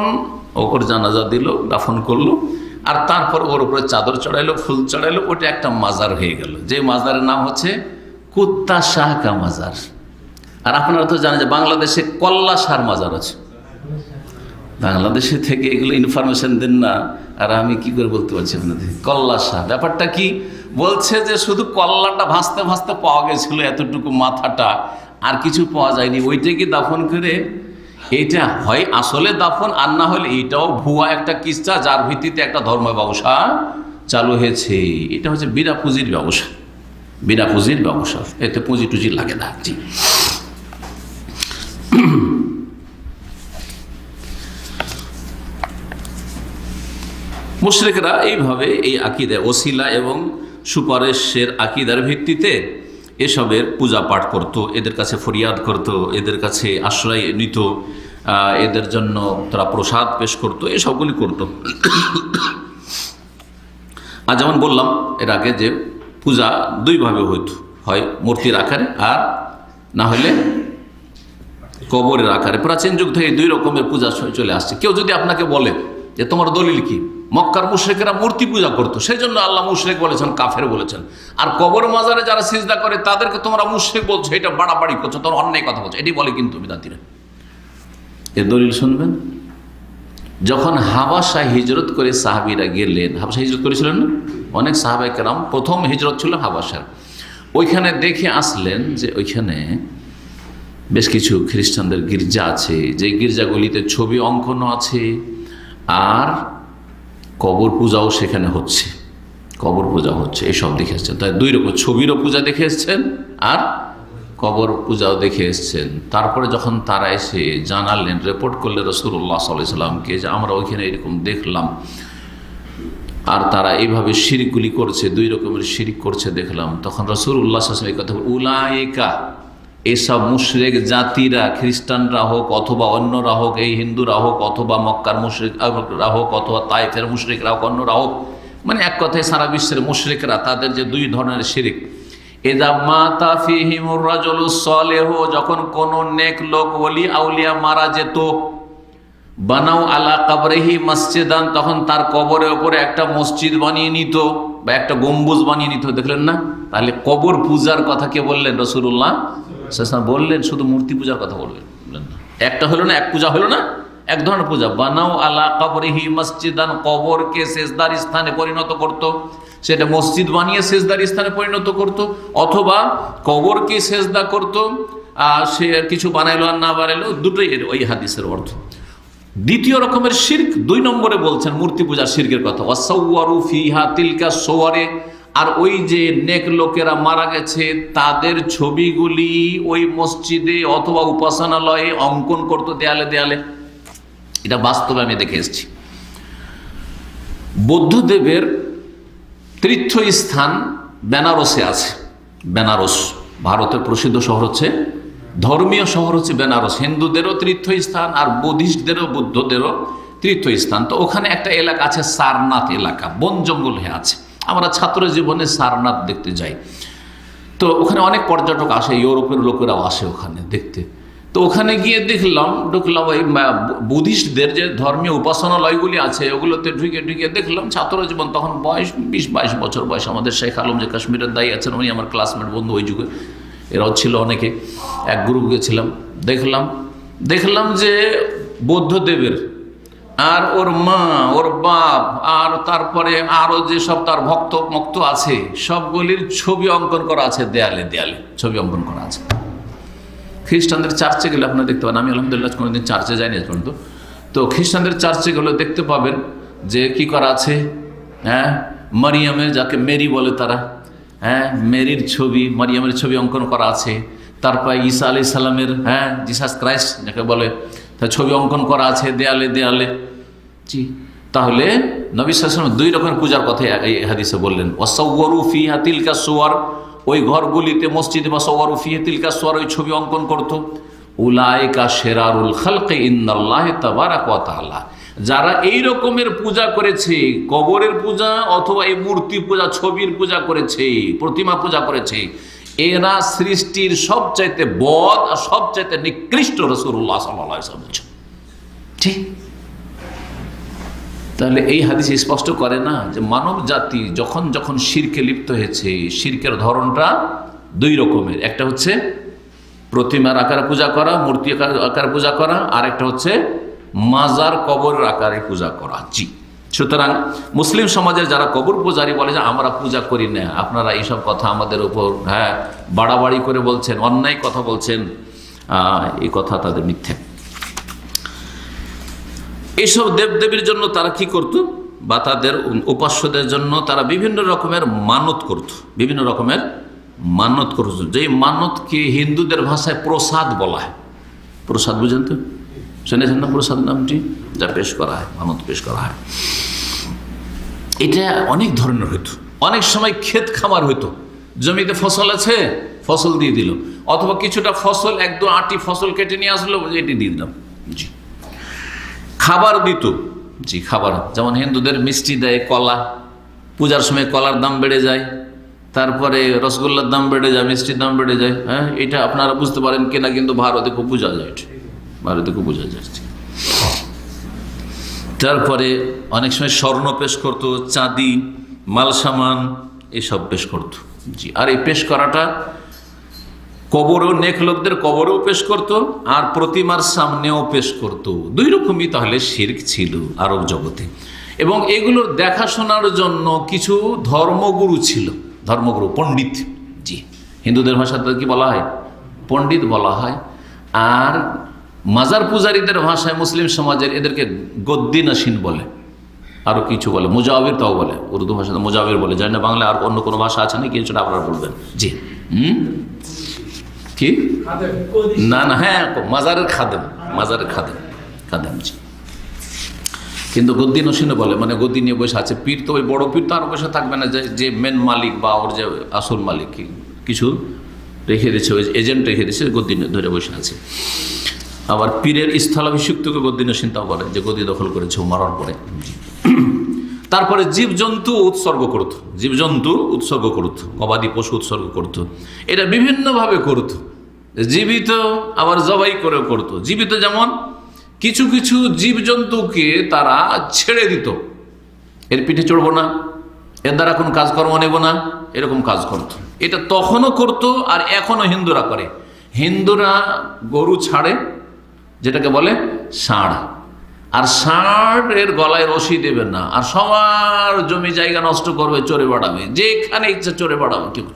ওর জানাজা দিল, দাফন করলো, আর তারপর ওর উপরে চাদর চড়াইলো, ফুল চড়াইলো, ওটা একটা মাজার হয়ে গেল, যে মাজারের নাম হচ্ছে কুত্তা শাহ কা মাজার। আর আপনারা তো জানেন যে বাংলাদেশে কল্লা শাহর মাজার আছে। বাংলাদেশে থেকে এগুলো ইনফরমেশন দেন না, আর আমি কি করে বলতে পারছি আপনাদের? কল্লা শাহ ব্যাপারটা কি বলছে যে শুধু কল্লাটা ভাসতে ভাসতে পাওয়া গেছিল, এতটুকু মাথাটা, আর কিছু পাওয়া যায়নি, ওইটাকে দাফন করে এইটা হয় আসলে দাফন, আর না হলে এইটাও ভুয়া একটা কিস্সা যার ভিত্তিতে একটা ধর্ম ব্যবসা চালু হয়েছে। এটা হচ্ছে বিনা পুঁজির ব্যবসা, বিনা পুঁজির ব্যবসা, এতে পুঁজি টুজি লাগে না। জি, মুশরিকরা এইভাবে এই আকীদা ওসিলা এবং সুপারিশের আকীদার ভিত্তিতে এসবের পূজা পাঠ করত, এদের কাছে ফরিয়াদ করত, এদের কাছে আশ্রয় নিত, এদের জন্য তারা প্রসাদ পেশ করত, এসবগুলি করত। আর যেমন বললাম এর আগে যে পূজা দুইভাবে হইত, হয় মূর্তির আকারে আর না হলে কবরের আকারে। প্রাচীন যুগ থেকে দুই রকমের পূজা চলে আসছে। কেউ যদি আপনাকে বলে যে তোমার দলিল কি, মক্কার মুশরিকরা মূর্তি পূজা করতো, সেই জন্য আল্লাহ মুশরিক বলেছেন, কাফের বলেছেন, আর কবর মাজারে যারা সিজদা করে তাদেরকে তোমরা মুশরিক বলছো, এটা বাড়াবাড়ি করছো, তোমরা অন্যায় কথা বলছো, এটি বলে কিন্তু বিদাতিরা। এর দলিল শুনবেন। যখন হাবাসা হিজরত করে সাহাবীরা গেলেন, হাবাসা হিজরত করেছিলেন না অনেক সাহাবায়ে কেরাম, প্রথম হিজরত ছিল হাবাসার, ওইখানে দেখে আসলেন যে ওইখানে বেশ কিছু খ্রিস্টানদের গির্জা আছে, যে গির্জাগুলিতে ছবি অঙ্কন আছে, আর কবর পূজাও সেখানে হচ্ছে, কবর পূজা হচ্ছে, এসব দেখে এসছেন। তাই দুই রকম, ছবিরও পূজা দেখে এসছেন আর কবর পূজাও দেখে এসছেন। তারপরে যখন তারা এসে জানালেন, রিপোর্ট করলেন রাসূলুল্লাহ সাল্লাল্লাহু আলাইহি ওয়াসাল্লামকে যে আমরা ওইখানে এরকম দেখলাম, আর তারা এইভাবে শিরকগুলি করছে, দুই রকমের শিরক করছে দেখলাম, তখন রাসূলুল্লাহ সাল্লাল্লাহু আলাইহি ওয়াসাল্লাম এই কথা বলেন, উলাইকা, এসব মুশরিক জাতিরা, খ্রিস্টানরা হোক অথবা অন্যরা হোক, এই হিন্দুরা হোক অথবা মক্কার মুশরিকরা হোক অথবা তায়েফের মুশরিকরা হোক, অন্যরা হোক, মানে এক কথায় সারা বিশ্বের মুশরিকরা, তাদের যে দুই ধরনের শিরক। ইযা মাতা ফীহিমুর রাজুলুস সালিহু, যখন কোন নেক লোক ওলি আউলিয়া মারা যেত, বানাও আলা কবরিহি মসজিদান, তখন তার কবরের উপরে একটা মসজিদ বানিয়ে নিত বা একটা গম্বুজ বানিয়ে নিত, দেখলেন না? তাহলে কবর পূজার কথা কে বললেন? রাসূলুল্লাহ বললেন, শুধু মূর্তি পূজার কথা বললেন না। একটা হলো না, এক পূজা হলো না, এক ধরনের পূজা। বানাও আলা কবরিহি মসজিদান, কবরকে সেজদার স্থানে পরিণত করত, সেটা মসজিদ বানিয়ে সেজদার স্থানে পরিণত করত, অথবা কবরকে সেজদা করত, সে কিছু বানাইলো আর না বানাইলো, দুটোই ওই হাদিসের অর্থ। দ্বিতীয় রকমের শিরক 2 নম্বরে বলছেন মূর্তি পূজার শিরকের কথা, ওয়াসাওয়ারু ফিহা তিলকা সোয়ারে, আর ওই যে নেক লোকেরা মারা গেছে তাদের ছবিগুলি ওই মসজিদে অথবা উপাসনালয়ে অঙ্কন করতো দেয়ালে দেয়ালে। এটা বাস্তবে আমি দেখে এসেছি। বৌদ্ধদেবের তীর্থস্থান বেনারসে আছে। বেনারস ভারতের প্রসিদ্ধ শহর হচ্ছে, ধর্মীয় শহর হচ্ছে বেনারস, হিন্দুদেরও তীর্থস্থান আর বুদ্ধিস্টদেরও বুদ্ধদেরও তীর্থস্থান। তো ওখানে একটা এলাকা আছে সারনাথ এলাকা, বন জঙ্গল হয়ে আছে। আমরা ছাত্র জীবনে সারনাথ দেখতে যাই, তো ওখানে অনেক পর্যটক আসে, ইউরোপের লোকেরাও আসে ওখানে দেখতে। তো ওখানে গিয়ে ঢুকলাম ওই বুদ্ধিস্টদের যে ধর্মীয় উপাসনালয়গুলি আছে ওগুলোতে ঢুকে দেখলাম ছাত্র জীবন, তখন বয়স 20-22 বছর বয়স। আমাদের শেখ আলম যে কাশ্মীরের দায়ী আছেন, উনি আমার ক্লাসমেট বন্ধু ওই যুগে, এরাও ছিল অনেকে, এক গ্রুপ গেছিলাম। দেখলাম যে বৌদ্ধদেবের আর ওর মা, ওর বাপ, আর তারপরে আরও যেসব তার ভক্ত আছে সবগুলির ছবি অঙ্কন করা আছে দেয়ালে দেয়ালে, ছবি অঙ্কন করা আছে। খ্রিস্টানদের চার্চে গেলে আপনারা দেখতে পাবেন, আমি আলহামদুলিল্লাহ কোনোদিন চার্চে যাইনি আজ পর্যন্ত, তো খ্রিস্টানদের চার্চে গেলে দেখতে পাবেন যে কি করা আছে, হ্যাঁ, মারিয়ামের, যাকে মেরি বলে তারা, হ্যাঁ, মেরির ছবি, মারিয়ামের ছবি অঙ্কন করা আছে। তারপর ঈসা আলাইহিস সালামের, হ্যাঁ, জিসাস ক্রাইস্ট যাকে বলে, তার ছবি অঙ্কন করা আছে দেয়ালে দেয়ালে। জি, তাহলে নবী সাল্লাল্লাহু আলাইহি ওয়াসাল্লাম দুই রকমের পূজার কথা এই হাদিসে বললেন। ওয়াসাওয়ারু ফিহা তিলকা সুওয়ার, ওই ঘরগুলিতে মসজিদে ওয়াসাওয়ারু ফিহা তিলকা সুওয়ার, ওই ছবি অঙ্কন করতো। উলাইকা শিরারুল খালকি ইনদাল্লাহি তাবারাকা ওয়া তাআলা, যারা এই রকমের পূজা করেছে, কবরের পূজা অথবা এই মূর্তি পূজা, ছবির পূজা করেছে, প্রতিমা পূজা করেছে, এরা সৃষ্টির সবচাইতে বদ আর সবচাইতে নিকৃষ্ট। রাসূলুল্লাহ সাল্লাল্লাহু আলাইহি ওয়াসাল্লাম বলেছেন। ঠিক, তাহলে এই হাদিস স্পষ্ট করে না যে মানব জাতি যখন যখন শিরকে লিপ্ত হয়েছে, শিরকের ধরনটা দুই রকমের। একটা হচ্ছে প্রতিমার আকারে পূজা করা, মূর্তি আকারে পূজা করা, আর একটা হচ্ছে মাজার কবরের আকারে পূজা করা। জি, সুতরাং মুসলিম সমাজের যারা কবর পূজারী বলে যে আমরা পূজা করি না, আপনারা এইসব কথা আমাদের উপর, হ্যাঁ, বাড়াবাড়ি করে বলছেন, অন্যায় কথা বলছেন, এই কথা তাদের মিথ্যে। এইসব দেবদেবীর জন্য তারা কি করত, বা তাদের উপাস্যদের জন্য তারা বিভিন্ন রকমের মানত করত, বিভিন্ন রকমের মানত করত। যেই মানতকে হিন্দুদের ভাষায় প্রসাদ বলা হয়। প্রসাদ বুঝেন তো, শুনেছেন না প্রসাদ নামটি? যা পেশ করা হয়, মানত পেশ করা হয়। এটা অনেক ধরনের হইতো। অনেক সময় ক্ষেত খামার হইতো, জমিতে ফসল আছে, ফসল দিয়ে দিল, অথবা কিছুটা ফসল, এক দু আটি ফসল কেটে নিয়ে আসলো, এটি দিয়ে দিলাম। জি, খাবার দিত। জি, খাবার, যেমন হিন্দুদের মিষ্টি দেয়, কলা, পূজার সময় কলার দাম বেড়ে যায়, তারপরে রসগোল্লার দাম বেড়ে যায়, মিষ্টির দাম বেড়ে যায়। হ্যাঁ, এটা আপনারা বুঝতে পারেন কিনা, কিন্তু ভারতে খুব বোঝা যায়, ভারতে খুব বোঝা যায়। তারপরে অনেক সময় স্বর্ণ পেশ করত, চাঁদি, মাল সামান, এসব পেশ করত। জি, আর এই পেশ করাটা কবরও, নেক লোকদের কবরেও পেশ করত, আর প্রতিমার সামনেও পেশ করত। দুই রকমই তাহলে শিরক ছিল আরব জগতে। এবং এগুলোর দেখাশোনার জন্য কিছু ধর্মগুরু ছিল, ধর্মগুরু, পণ্ডিত। জি, হিন্দুদের ভাষাতে কি বলা হয়? পণ্ডিত বলা হয়। আর মাজার পূজারীদের ভাষায় মুসলিম সমাজের এদেরকে গদ্দিনাসীন বলে, আরও কিছু বলে, মুজাবির তাও বলে, উর্দু ভাষাতে মুজাবির বলে। জানি না বাংলা আর অন্য কোনো ভাষা আছে নাকি, সেটা আপনারা বলবেন। জি, কি না না, হ্যাঁ, মাজারের খাদেম, মাজারের খাদেম, খাদেম। জি, কিন্তু গদ্দি নসীনে বলে, মানে গদ্দি নিয়ে বসে আছে। পীর তো ওই বড় পীর তো আর বসে থাকবে না, যে মেন মালিক বা ওর যে আসল মালিক কিছু রেখে দিয়েছে, ওই এজেন্ট রেখে দিয়েছে, গদ্দি ধরে বসে আছে। আবার পীরের স্থলাভিষিক্তকে গদ্দি নসীনতাও বলে, যে গদ্দি দখল করেছে মারার পরে। তারপরে জীবজন্তু উৎসর্গ করত, জীবজন্তু উৎসর্গ করত, গবাদি পশু উৎসর্গ করত। এটা বিভিন্নভাবে করত, জীবিত আবার জবাই করেও করত। জীবিত যেমন কিছু কিছু জীবজন্তুকে তারা ছেড়ে দিত, এর পিঠে চড়বো না, এর দ্বারা কোনো কাজকর্ম নেব না, এরকম কাজ করত। এটা তখনও করত, আর এখনও হিন্দুরা করে। হিন্দুরা গরু ছাড়ে, যেটাকে বলে ষাঁড়, আর ষাঁড়ের গলায় রশি দেবে না, আর সবার জমি জায়গা নষ্ট করবে, চড়ে বেড়াবে, যেখানে ইচ্ছা চড়ে বেড়াবে। কেউ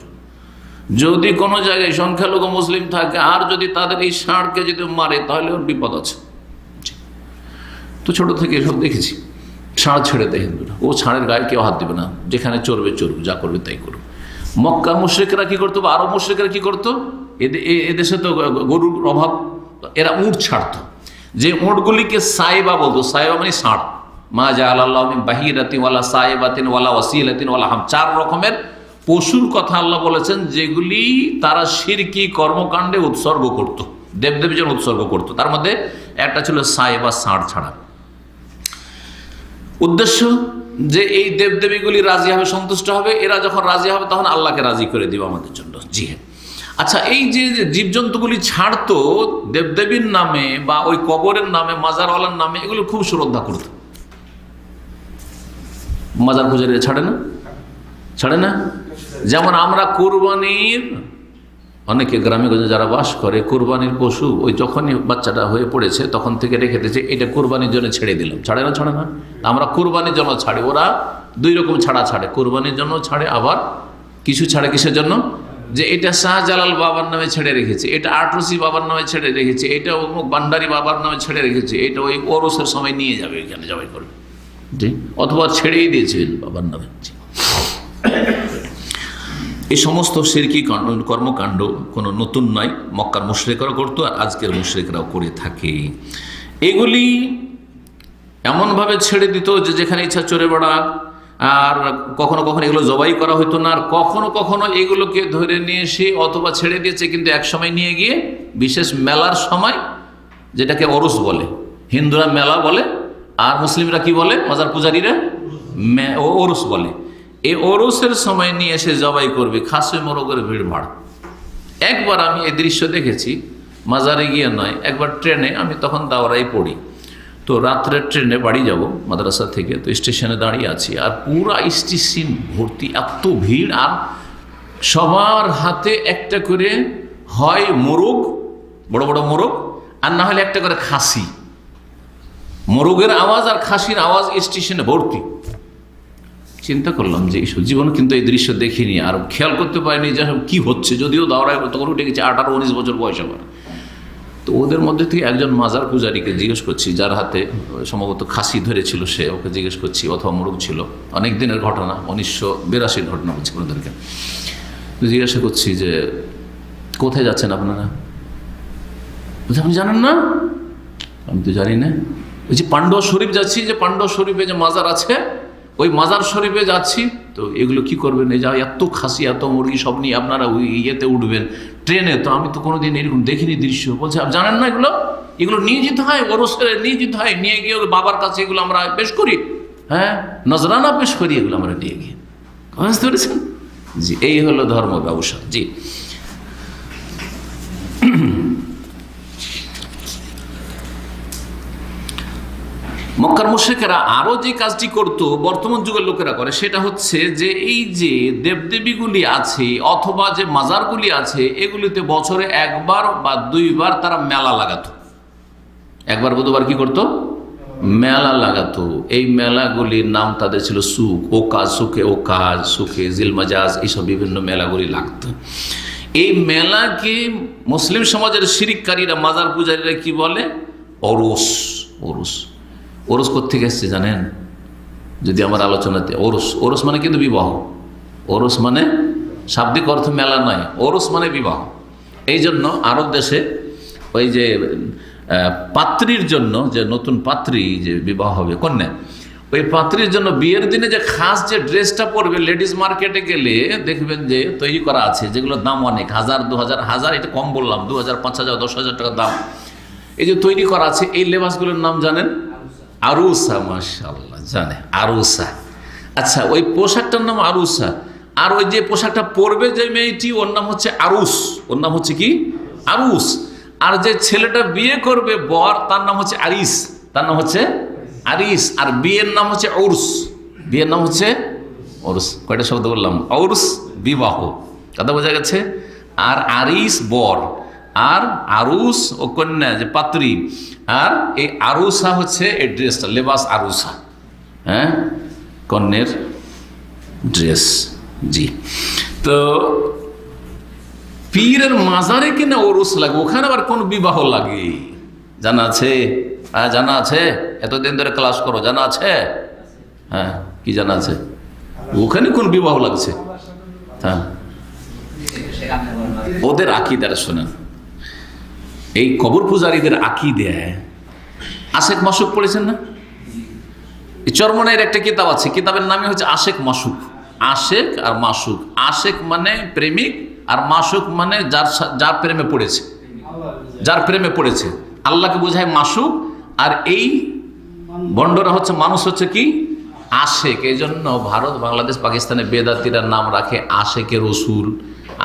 যদি কোনো জায়গায় সংখ্যালঘু মুসলিম থাকে, আর যদি তাদের এই ষাঁড়কে যদি মারে, তাহলে ওর বিপদ আছে। তো ছোট থেকে এসব দেখেছি, ষাঁড় ছেড়ে দেয় হিন্দুরা, ও ষাঁড়ের গায়ে কেউ হাত দেবে না, যেখানে চড়বে চড়বে, যা করবে তাই করবে। মক্কার মুশরিকরা কি করতো, বা আরব মুশরিকরা কি করতো, এদেশে তো গরুর অভাব, এরা উট ছাড়তো। যে উটগুলিকে সাইবা বলতো, সাইবা মানে ষাঁড়, মা জাআলাল্লাহু মিন বাহিরাতিন ওয়ালা সাইবাতিন ওয়ালা ওয়াসিলাতিন ওয়ালা হাম, 4 রকমের পশুর কথা আল্লাহ বলেছেন, যেগুলি তারা শিরকি কর্মকাণ্ডে উৎসর্গ করত, দেবদেবীর জন্য উৎসর্গ করত। তার মধ্যে একটা ছিল সাইবা, ষাঁড় ছাড়া। উদ্দেশ্য যে এই দেবদেবীগুলি রাজি হবে, সন্তুষ্ট হবে, এরা যখন রাজি হবে তখন আল্লাহকে রাজি করে দিবে আমাদের জন্য। জি হ্যাঁ। আচ্ছা, এই যে জীবজন্তুগুলি ছাড়তো দেবদেবীর নামে বা ওই কবরের নামে, মাজারওয়ালার নামে, এগুলো খুব শ্রদ্ধা করত। মাজার পূজারীরা ছাড়ে না, ছাড়ে না। যেমন আমরা কোরবানির, অনেকে গ্রামে গঞ্জে যারা বাস করে, কোরবানির পশু ওই যখনই বাচ্চাটা হয়ে পড়েছে তখন থেকে রেখে দিয়েছে, এটা কোরবানির জন্য ছেড়ে দিলাম। ছাড়ে না, ছাড়ে না। আমরা কোরবানির জন্য ছাড়ি, ওরা 2 রকম ছাড়া ছাড়ে, কোরবানির জন্য ছাড়ে, আবার কিছু ছাড়ে কিসের জন্য, যে এটা শাহজালাল বাবার নামে ছেড়ে রেখেছে, এটা আটরসি বাবার নামে ছেড়ে রেখেছে, এটা অমুক ভান্ডারী বাবার নামে ছেড়ে রেখেছে, এটা ওই ওরসের সময় নিয়ে যাবে, এখানে জবাই করবে। জি, অথবা ছেড়েই দিয়েছে বাবার নামে। এই সমস্ত শিরকি কর্মকাণ্ড কোনো নতুন নয়, মক্কার মুশরিকরাও করতো আর আজকের মুশরিকরাও করে থাকে। এগুলি এমনভাবে ছেড়ে দিত যে যেখানে ইচ্ছা চড়ে বেড়া, আর কখনো কখনো এগুলো জবাই করা হতো না, আর কখনো কখনো এগুলোকে ধরে নিয়ে এসে অথবা ছেড়ে দিয়েছে কিন্তু এক সময় নিয়ে গিয়ে বিশেষ মেলার সময়, যেটাকে অরস বলে, হিন্দুরা মেলা বলে আর মুসলিমরা কি বলে, মাজার পূজারীরা ওরস বলে। এই ওরসের সময় নিয়ে এসে জবাই করবে, খাসে মোরগের ভিড় ভাড়। একবার আমি এই দৃশ্য দেখেছি, মাজারে গিয়ে নয়, একবার ট্রেনে, আমি তখন দাওরাই পড়ি, তো রাত্রে ট্রেনে বাড়ি যাব মাদ্রাসা থেকে, তো স্টেশনে দাঁড়িয়ে আছি আর পুরা স্টেশন ভর্তি, এত ভিড়, আর সবার হাতে একটা করে হয় মোরগ, বড় বড় মোরগ, আর না হলে একটা করে খাসি। মোরগের আওয়াজ আর খাসির আওয়াজ স্টেশনে ভর্তি। চিন্তা করলাম যে এইসব জীবন কিন্তু এই দৃশ্য দেখিনি, আর খেয়াল করতে পারিনি যে কি হচ্ছে, যদিও দাওরায় তখন উঠে গেছে 18-19 বছর বয়স আমার। তো ওদের মধ্যে থেকে একজন মাজার পূজারীকে জিজ্ঞেস করছি, যার হাতে সম্ভবত খাসি ধরেছিল, সে ওকে জিজ্ঞেস করছি, অথবা মোরগ ছিল, অনেক দিনের ঘটনা, 1982 ঘটনা বলছি ওদেরকে। জিজ্ঞাসা করছি যে কোথায় যাচ্ছেন আপনারা? বলছে আপনি জানেন না? আমি তো জানি না। ওই যে পাণ্ডব শরীফ যাচ্ছি, যে পাণ্ডব শরীফে যে মাজার আছে, ওই মাজার শরীফে যাচ্ছি। তো এগুলো কি করবেন, এই যা এত খাসি এত মুরগি সব নিয়ে আপনারা ওই ইয়েতে উঠবেন ট্রেনে? তো আমি তো কোনোদিন এরকম দেখিনি দৃশ্য। বলছে আপনি জানেন না এগুলো? এগুলো নিয়ে যেতে হয়, ওরসে নিয়ে যেতে হয়, নিয়ে গিয়ে বাবার কাছে এগুলো আমরা পেশ করি, হ্যাঁ, নজরানা পেশ করি, এগুলো আমরা নিয়ে গিয়ে। বুঝতে পেরেছেন? জি, এই হলো ধর্ম ব্যবসা। জি, মক্কার মুশরিকেরা আরো যে কাজটি করত, বর্তমান যুগের লোকেরা করে, সেটা হচ্ছে যে এই যে দেবদেবীগুলি আছে অথবা যে মাজারগুলি আছে, এগুলিতে বছরে একবার বা দুইবার তারা মেলা লাগাতো। একবার বুধবার কি করত? মেলা লাগাতো। এই মেলাগুলির নাম তাদের ছিল সুখ, ওকাজ, সুখে ওকাজ, সুখে জিলমাজাজ, এইসব বিভিন্ন মেলাগুলি লাগতো। এই মেলাকে মুসলিম সমাজের শিরিককারীরা, মাজার পূজারীরা কি বলে? ওরস। ওরস ওরস কোত্থেকে এসছে জানেন? যদি আমার আলোচনাতে ওরস মানে কিন্তু বিবাহ। ওরস মানে শাব্দিক অর্থ মেলা নয়, ওরস মানে বিবাহ। এই জন্য আরব দেশে ওই যে পাত্রীর জন্য, যে নতুন পাত্রী যে বিবাহ হবে কন্যা, ওই পাত্রীর জন্য বিয়ের দিনে যে খাস যে ড্রেসটা পরবে, লেডিস মার্কেটে গেলে দেখবেন যে তৈরি করা আছে, যেগুলোর দাম অনেক, 1000, 2000, 1000 এটা কম বললাম, 2000, 5000, 10,000 টাকা দাম। এই যে তৈরি করা আছে, এই লেবাসগুলোর নাম জানেন? আরুসা। মাশাআল্লাহ, জানে আরুসা। আচ্ছা, ওই পোশাকটার নাম আরুসা। আর ওই যে পোশাকটা পরবে যে মেয়েটি, ওর নাম হচ্ছে আরুস। ওর নাম হচ্ছে কি? আরুস। আর যে ছেলেটা বিয়ে করবে বর, তার নাম হচ্ছে আরিস। তার নাম হচ্ছে আরিস। আর বিয়ের নাম হচ্ছে উরস। বিয়ের নাম হচ্ছে উরস। কয়টা শব্দ বললাম? উরস বিবাহ, কথা বোঝা গেছে? আর আরিস বর, আর আরুস ও কন্যা যে পাত্রী, আর এই আরুসা হচ্ছে এই ড্রেসটা, লেবাস আরুসা, হ্যাঁ, কন্যের ড্রেস। জি, তো পীরের মাজারে কিনা ওরস লাগে, ওখানে আবার কোন বিবাহ লাগে জানা আছে? হ্যাঁ, জানা আছে? এতদিন ধরে ক্লাস করো, জানা আছে? হ্যাঁ, কি জানা আছে? ওখানে কোন বিবাহ লাগছে? হ্যাঁ, ওদের আকীদাটা শোনেন। এই কবর পূজারীদের আকীদা, আশেক মাসুক পড়েছেন না? চরমনাইয়ের একটা কিতাব আছে, কিতাবের নামই হচ্ছে আশেক মাসুক। আশেক আর মাসুক। আশেক মানে প্রেমিক, আর মাসুক মানে যার প্রেমে পড়েছে, যার প্রেমে পড়েছে। আল্লাহকে বোঝায় মাসুক, আর এই বন্ডরা হচ্ছে, মানুষ হচ্ছে কি? আশেক। এই জন্য ভারত, বাংলাদেশ, পাকিস্তানে বেদাতিরা নাম রাখে আশেকে রসুল,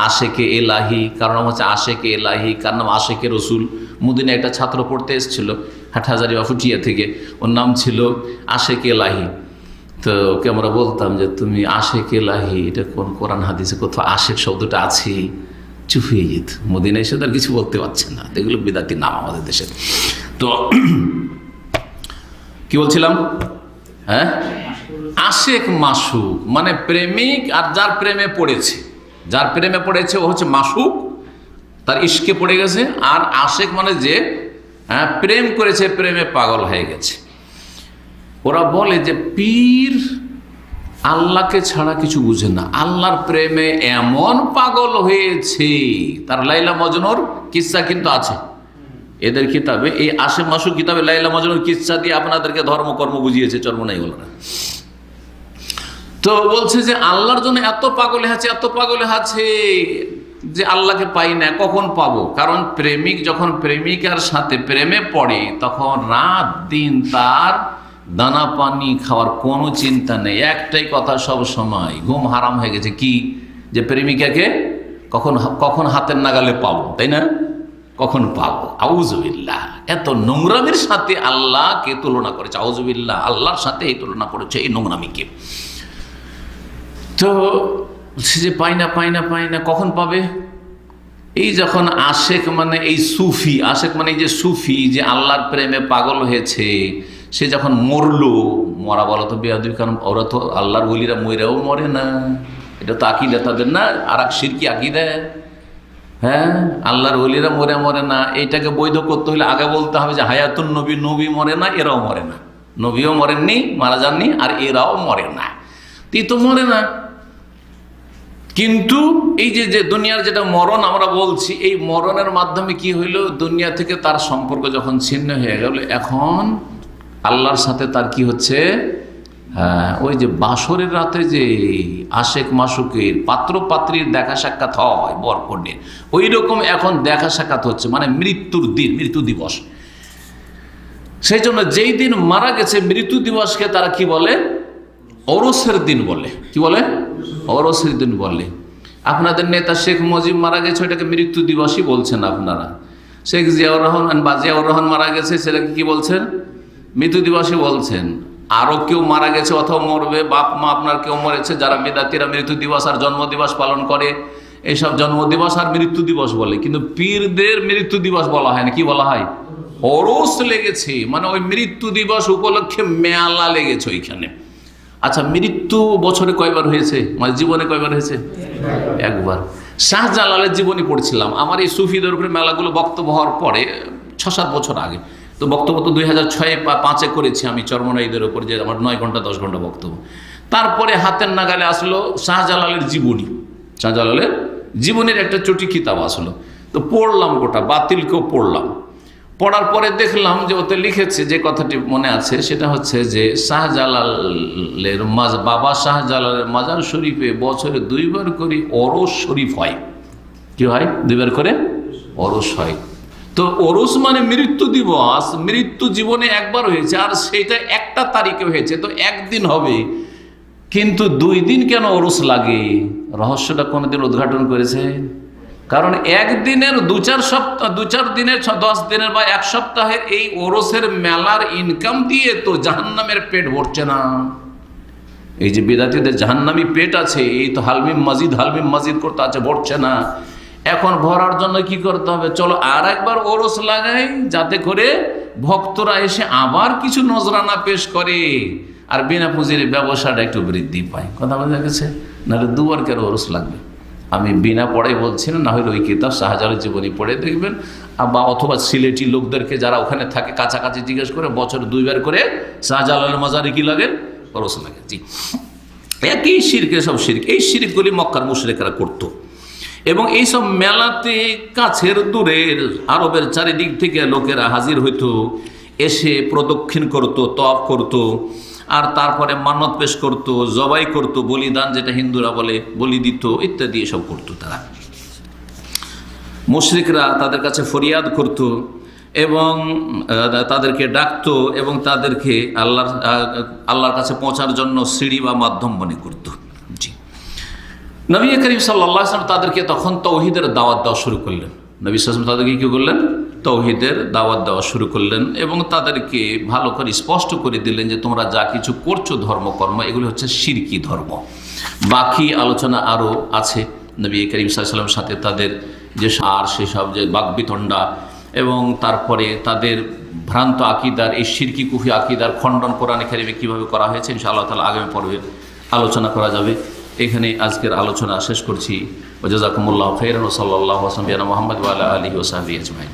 আশেকে এলাহি, কারণ নাম হচ্ছে আশেকে এলাহি, কার নাম আশেকে রসুল। মদিনায় একটা ছাত্র পড়তে এসেছিল হাটহাজারি বা ফুটিয়া থেকে, ওর নাম ছিল আশেকে এলাহি। তো ওকে আমরা বলতাম যে তুমি আশেকে এলাহি, এটা কোন কোরআন হাদিসে কোথাও আশেক শব্দটা আছে? চুপ হয়ে যেত। মদিনায় এসে তার কিছু বলতে পারছে না, এগুলো বেদাতি নাম আমাদের দেশে। তো কি বলছিলাম? হ্যাঁ, আশেক মাসুক মানে প্রেমিক, আর যার প্রেমে পড়েছে, যার প্রেমে পড়েছে ও হচ্ছে মাসুক, তার ইশকে পড়ে গেছে। আর আশেক মানে যে প্রেম করেছে, প্রেমে পাগল হয়ে গেছে। ওরা বলে যে পীর আল্লাহকে ছাড়া কিছু বুঝে না, আল্লাহর প্রেমে এমন পাগল হয়েছে। তার লাইলা মজনুর কিস্সা কিন্তু আছে এদের কিতাবে, এই আশেক মাসুক কিতাবে লাইলা মজনুর কিস্সা দিয়ে আপনাদেরকে ধর্মকর্ম বুঝিয়েছে চর্মনাই বলরা। তো বলছে যে আল্লাহর জন্য এত পাগল আছে, এত পাগল আছে যে আল্লাহকে পাই না, কখন পাবো? কারণ প্রেমিক যখন প্রেমিকার সাথে প্রেমে পড়ে তখন রাত দিন তার দানা পানি খাওয়ার কোনো চিন্তা নেই, একটাই কথা সব সময়, ঘুম হারাম হয়ে গেছে। কি? যে প্রেমিকাকে কখন কখন হাতের নাগালে পাবো, তাই না? কখন পাবো? আউযুবিল্লাহ। এত নোংরামির সাথে আল্লাহকে তুলনা করেছে, আউযুবিল্লাহ, আল্লাহর সাথে এই তুলনা করেছে এই নোংরামিকে। তো সে যে পাই না পাই না পাই না, কখন পাবে? এই যখন আশেক মানে এই সুফি, আশেক মানে এই যে সুফি যে আল্লাহর প্রেমে পাগল হয়েছে, সে যখন মরলো, মরা বলা তো বেয়াদবি, কারণ ওরা তো আল্লাহর ওলিরা মইরাও মরে না, এটা তো আকিদা তাদের না, আর এক শিরকি আকিদা। হ্যাঁ, আল্লাহর ওলিরা মরে মরে না, এইটাকে বৈধ করতে হলে আগে বলতে হবে যে হায়াতুন নবী, নবী মরে না, এরাও মরে না, নবীও মরেননি, মারা যাননি, আর এরাও মরে না, তুই তো মরে না। কিন্তু এই যে যে দুনিয়ার যেটা মরণ আমরা বলছি, এই মরণের মাধ্যমে কি হইল? দুনিয়া থেকে তার সম্পর্ক যখন ছিন্ন হয়ে গেল, এখন আল্লাহর সাথে তার কি হচ্ছে? ওই যে বাসরের রাতে যে আশেক মাসুকের পাত্র পাত্রীর দেখা সাক্ষাৎ হয় বরকন্যের, ওই রকম এখন দেখা সাক্ষাৎ হচ্ছে, মানে মৃত্যুর দিন, মৃত্যু দিবস। সেই জন্য যেই দিন মারা গেছে মৃত্যু দিবসকে তারা কি বলে? ওরসের দিন বলে। কি বলে? ওরসের দিন বলে। আপনাদের নেতা শেখ মুজিব মারা গেছে, ওইটাকে মৃত্যু দিবসই বলছেন আপনারা। শেখ জিয়াউর রহমান বা জিয়াউর রহমান মারা গেছে, সেটাকে কি বলছেন? মৃত্যু দিবসই বলছেন। আরও কেউ মারা গেছে অথবা মরবে, বাপ মা আপনার কেউ মরেছে, যারা বেদাতিরা মৃত্যু দিবস আর জন্মদিবস পালন করে, এইসব জন্মদিবস আর মৃত্যু দিবস বলে, কিন্তু পীরদের মৃত্যু দিবস বলা হয় না। কি বলা হয়? ওরস লেগেছে, মানে ওই মৃত্যু দিবস উপলক্ষে মেলা লেগেছে ওইখানে। আচ্ছা, মৃত্যু বছরে কয়বার হয়েছে, মানে জীবনে কয়বার হয়েছে? একবার। শাহজালালের জীবনী পড়ছিলাম, আমার এই সুফিদের উপরে মেলাগুলো বক্তব্য হওয়ার পরে 6-7 বছর আগে। তো বক্তব্য তো 2006 বা 2005 করেছি আমি চরমনাইদের উপর, যে আমার 9 ঘন্টা 10 ঘন্টা বক্তব্য। তারপরে হাতের নাগালে আসলো শাহজালালের জীবনী, শাহজালালের জীবনের একটা চটি কিতাব আসলো। তো পড়লাম, গোটা বাতিলকেও পড়লাম। পড়ার পরে দেখলাম যে ওতে লিখেছে, যে কথাটি মনে আছে সেটা হচ্ছে যে শাহজালালের বাবা শাহজালালের মাজার শরীফে বছরে 2 বার করে ওরস শরীফ হয়। কি হয়? 2 বার করে ওরস হয়। তো ওরস মানে মৃত্যু দিবস, মৃত্যু জীবনে একবার হয়েছে, আর সেটা একটা তারিখে হয়েছে, তো একদিন হবে। কিন্তু 2 দিন কেন ওরস লাগে? রহস্যটা কোনোদিন উদ্ঘাটন করেছে? কারণ একদিনের 2-4 সপ্তাহ, 2-4 দিনের 10 দিনের বা 1 সপ্তাহের এই ওরসের মেলার ইনকাম দিয়ে তো জাহান্নামের পেট ভরছে না। এই যে বেদাতীদের জাহান্নামী পেট আছে, এই তো হালমিম মসজিদ করতে আছে, ভরছে না। এখন ভরার জন্য কি করতে হবে? চলো আর একবার ওরস লাগাই, যাতে করে ভক্তরা এসে আবার কিছু নজরানা পেশ করে, আর বিনা পুঁজির ব্যবসাটা একটু বৃদ্ধি পায়। কথা বোঝা গেছে? নাহলে 2 বার কেন ওরস লাগবে? আমি বিনা পড়াই বলছি না, না হলে ওই কিতাব শাহজালালের জীবনী পড়ে দেখবেন, বা অথবা সিলেটি লোকদেরকে যারা ওখানে থাকে কাছাকাছি জিজ্ঞেস করে, বছর 2 বার করে শাহজালালের মাজারে কি লাগে? ওরস লাগে। জি, একই শিরকে সব শিরক। এই শিরকগুলি মক্কার মুশরিকরা করত, এবং এইসব মেলাতে কাছের দূরের আরবের চারিদিক থেকে লোকেরা হাজির হইতো, এসে প্রদক্ষিণ করত, তওয়াফ করত, আর তারপরে মানত পেশ করতো, জবাই করতো, বলিদান যেটা হিন্দুরা বলে, বলি দিত ইত্যাদি, এসব করতো তারা। মুশরিকরা তাদের কাছে ফরিয়াদ করত এবং তাদেরকে ডাকতো, এবং তাদেরকে আল্লাহর কাছে পৌঁছার জন্য সিঁড়ি বা মাধ্যম মনে করত। জি, নবী করিম সাল্লাল্লাহু আলাইহি ওয়াসাল্লাম তাদেরকে তখন তৌহিদের দাওয়াত দেওয়া শুরু করলেন। নবী সাল্লাল্লাহু আলাইহি ওয়াসাল্লাম তাদেরকে কী করলেন? তৌহিদের দাওয়াত দেওয়া শুরু করলেন, এবং তাদেরকে ভালো করে স্পষ্ট করে দিলেন যে তোমরা যা কিছু করছো ধর্মকর্ম, এগুলো হচ্ছে শিরকি ধর্ম। বাকি আলোচনা আরও আছে নবী করিম সাল্লাল্লাহু আলাইহি ওয়াসাল্লামের সাথে তাদের যে সার, সেসব যে বাকবিতণ্ডা, এবং তারপরে তাদের ভ্রান্ত আকিদার, এই শিরকি কুফরি আকিদার খণ্ডন কোরআনে কারিমে কীভাবে করা হয়েছে, ইনশাআল্লাহ তাআলা আগামী পর্বে আলোচনা করা যাবে। এখানে আজকের আলোচনা শেষ করছি। ওয়া জাযাকুমুল্লাহু খাইরান ওয়া সাল্লাল্লাহু আলা মুহাম্মদ ওয়া আলা আলিহি ওয়া সাহবিহি আজমাইন।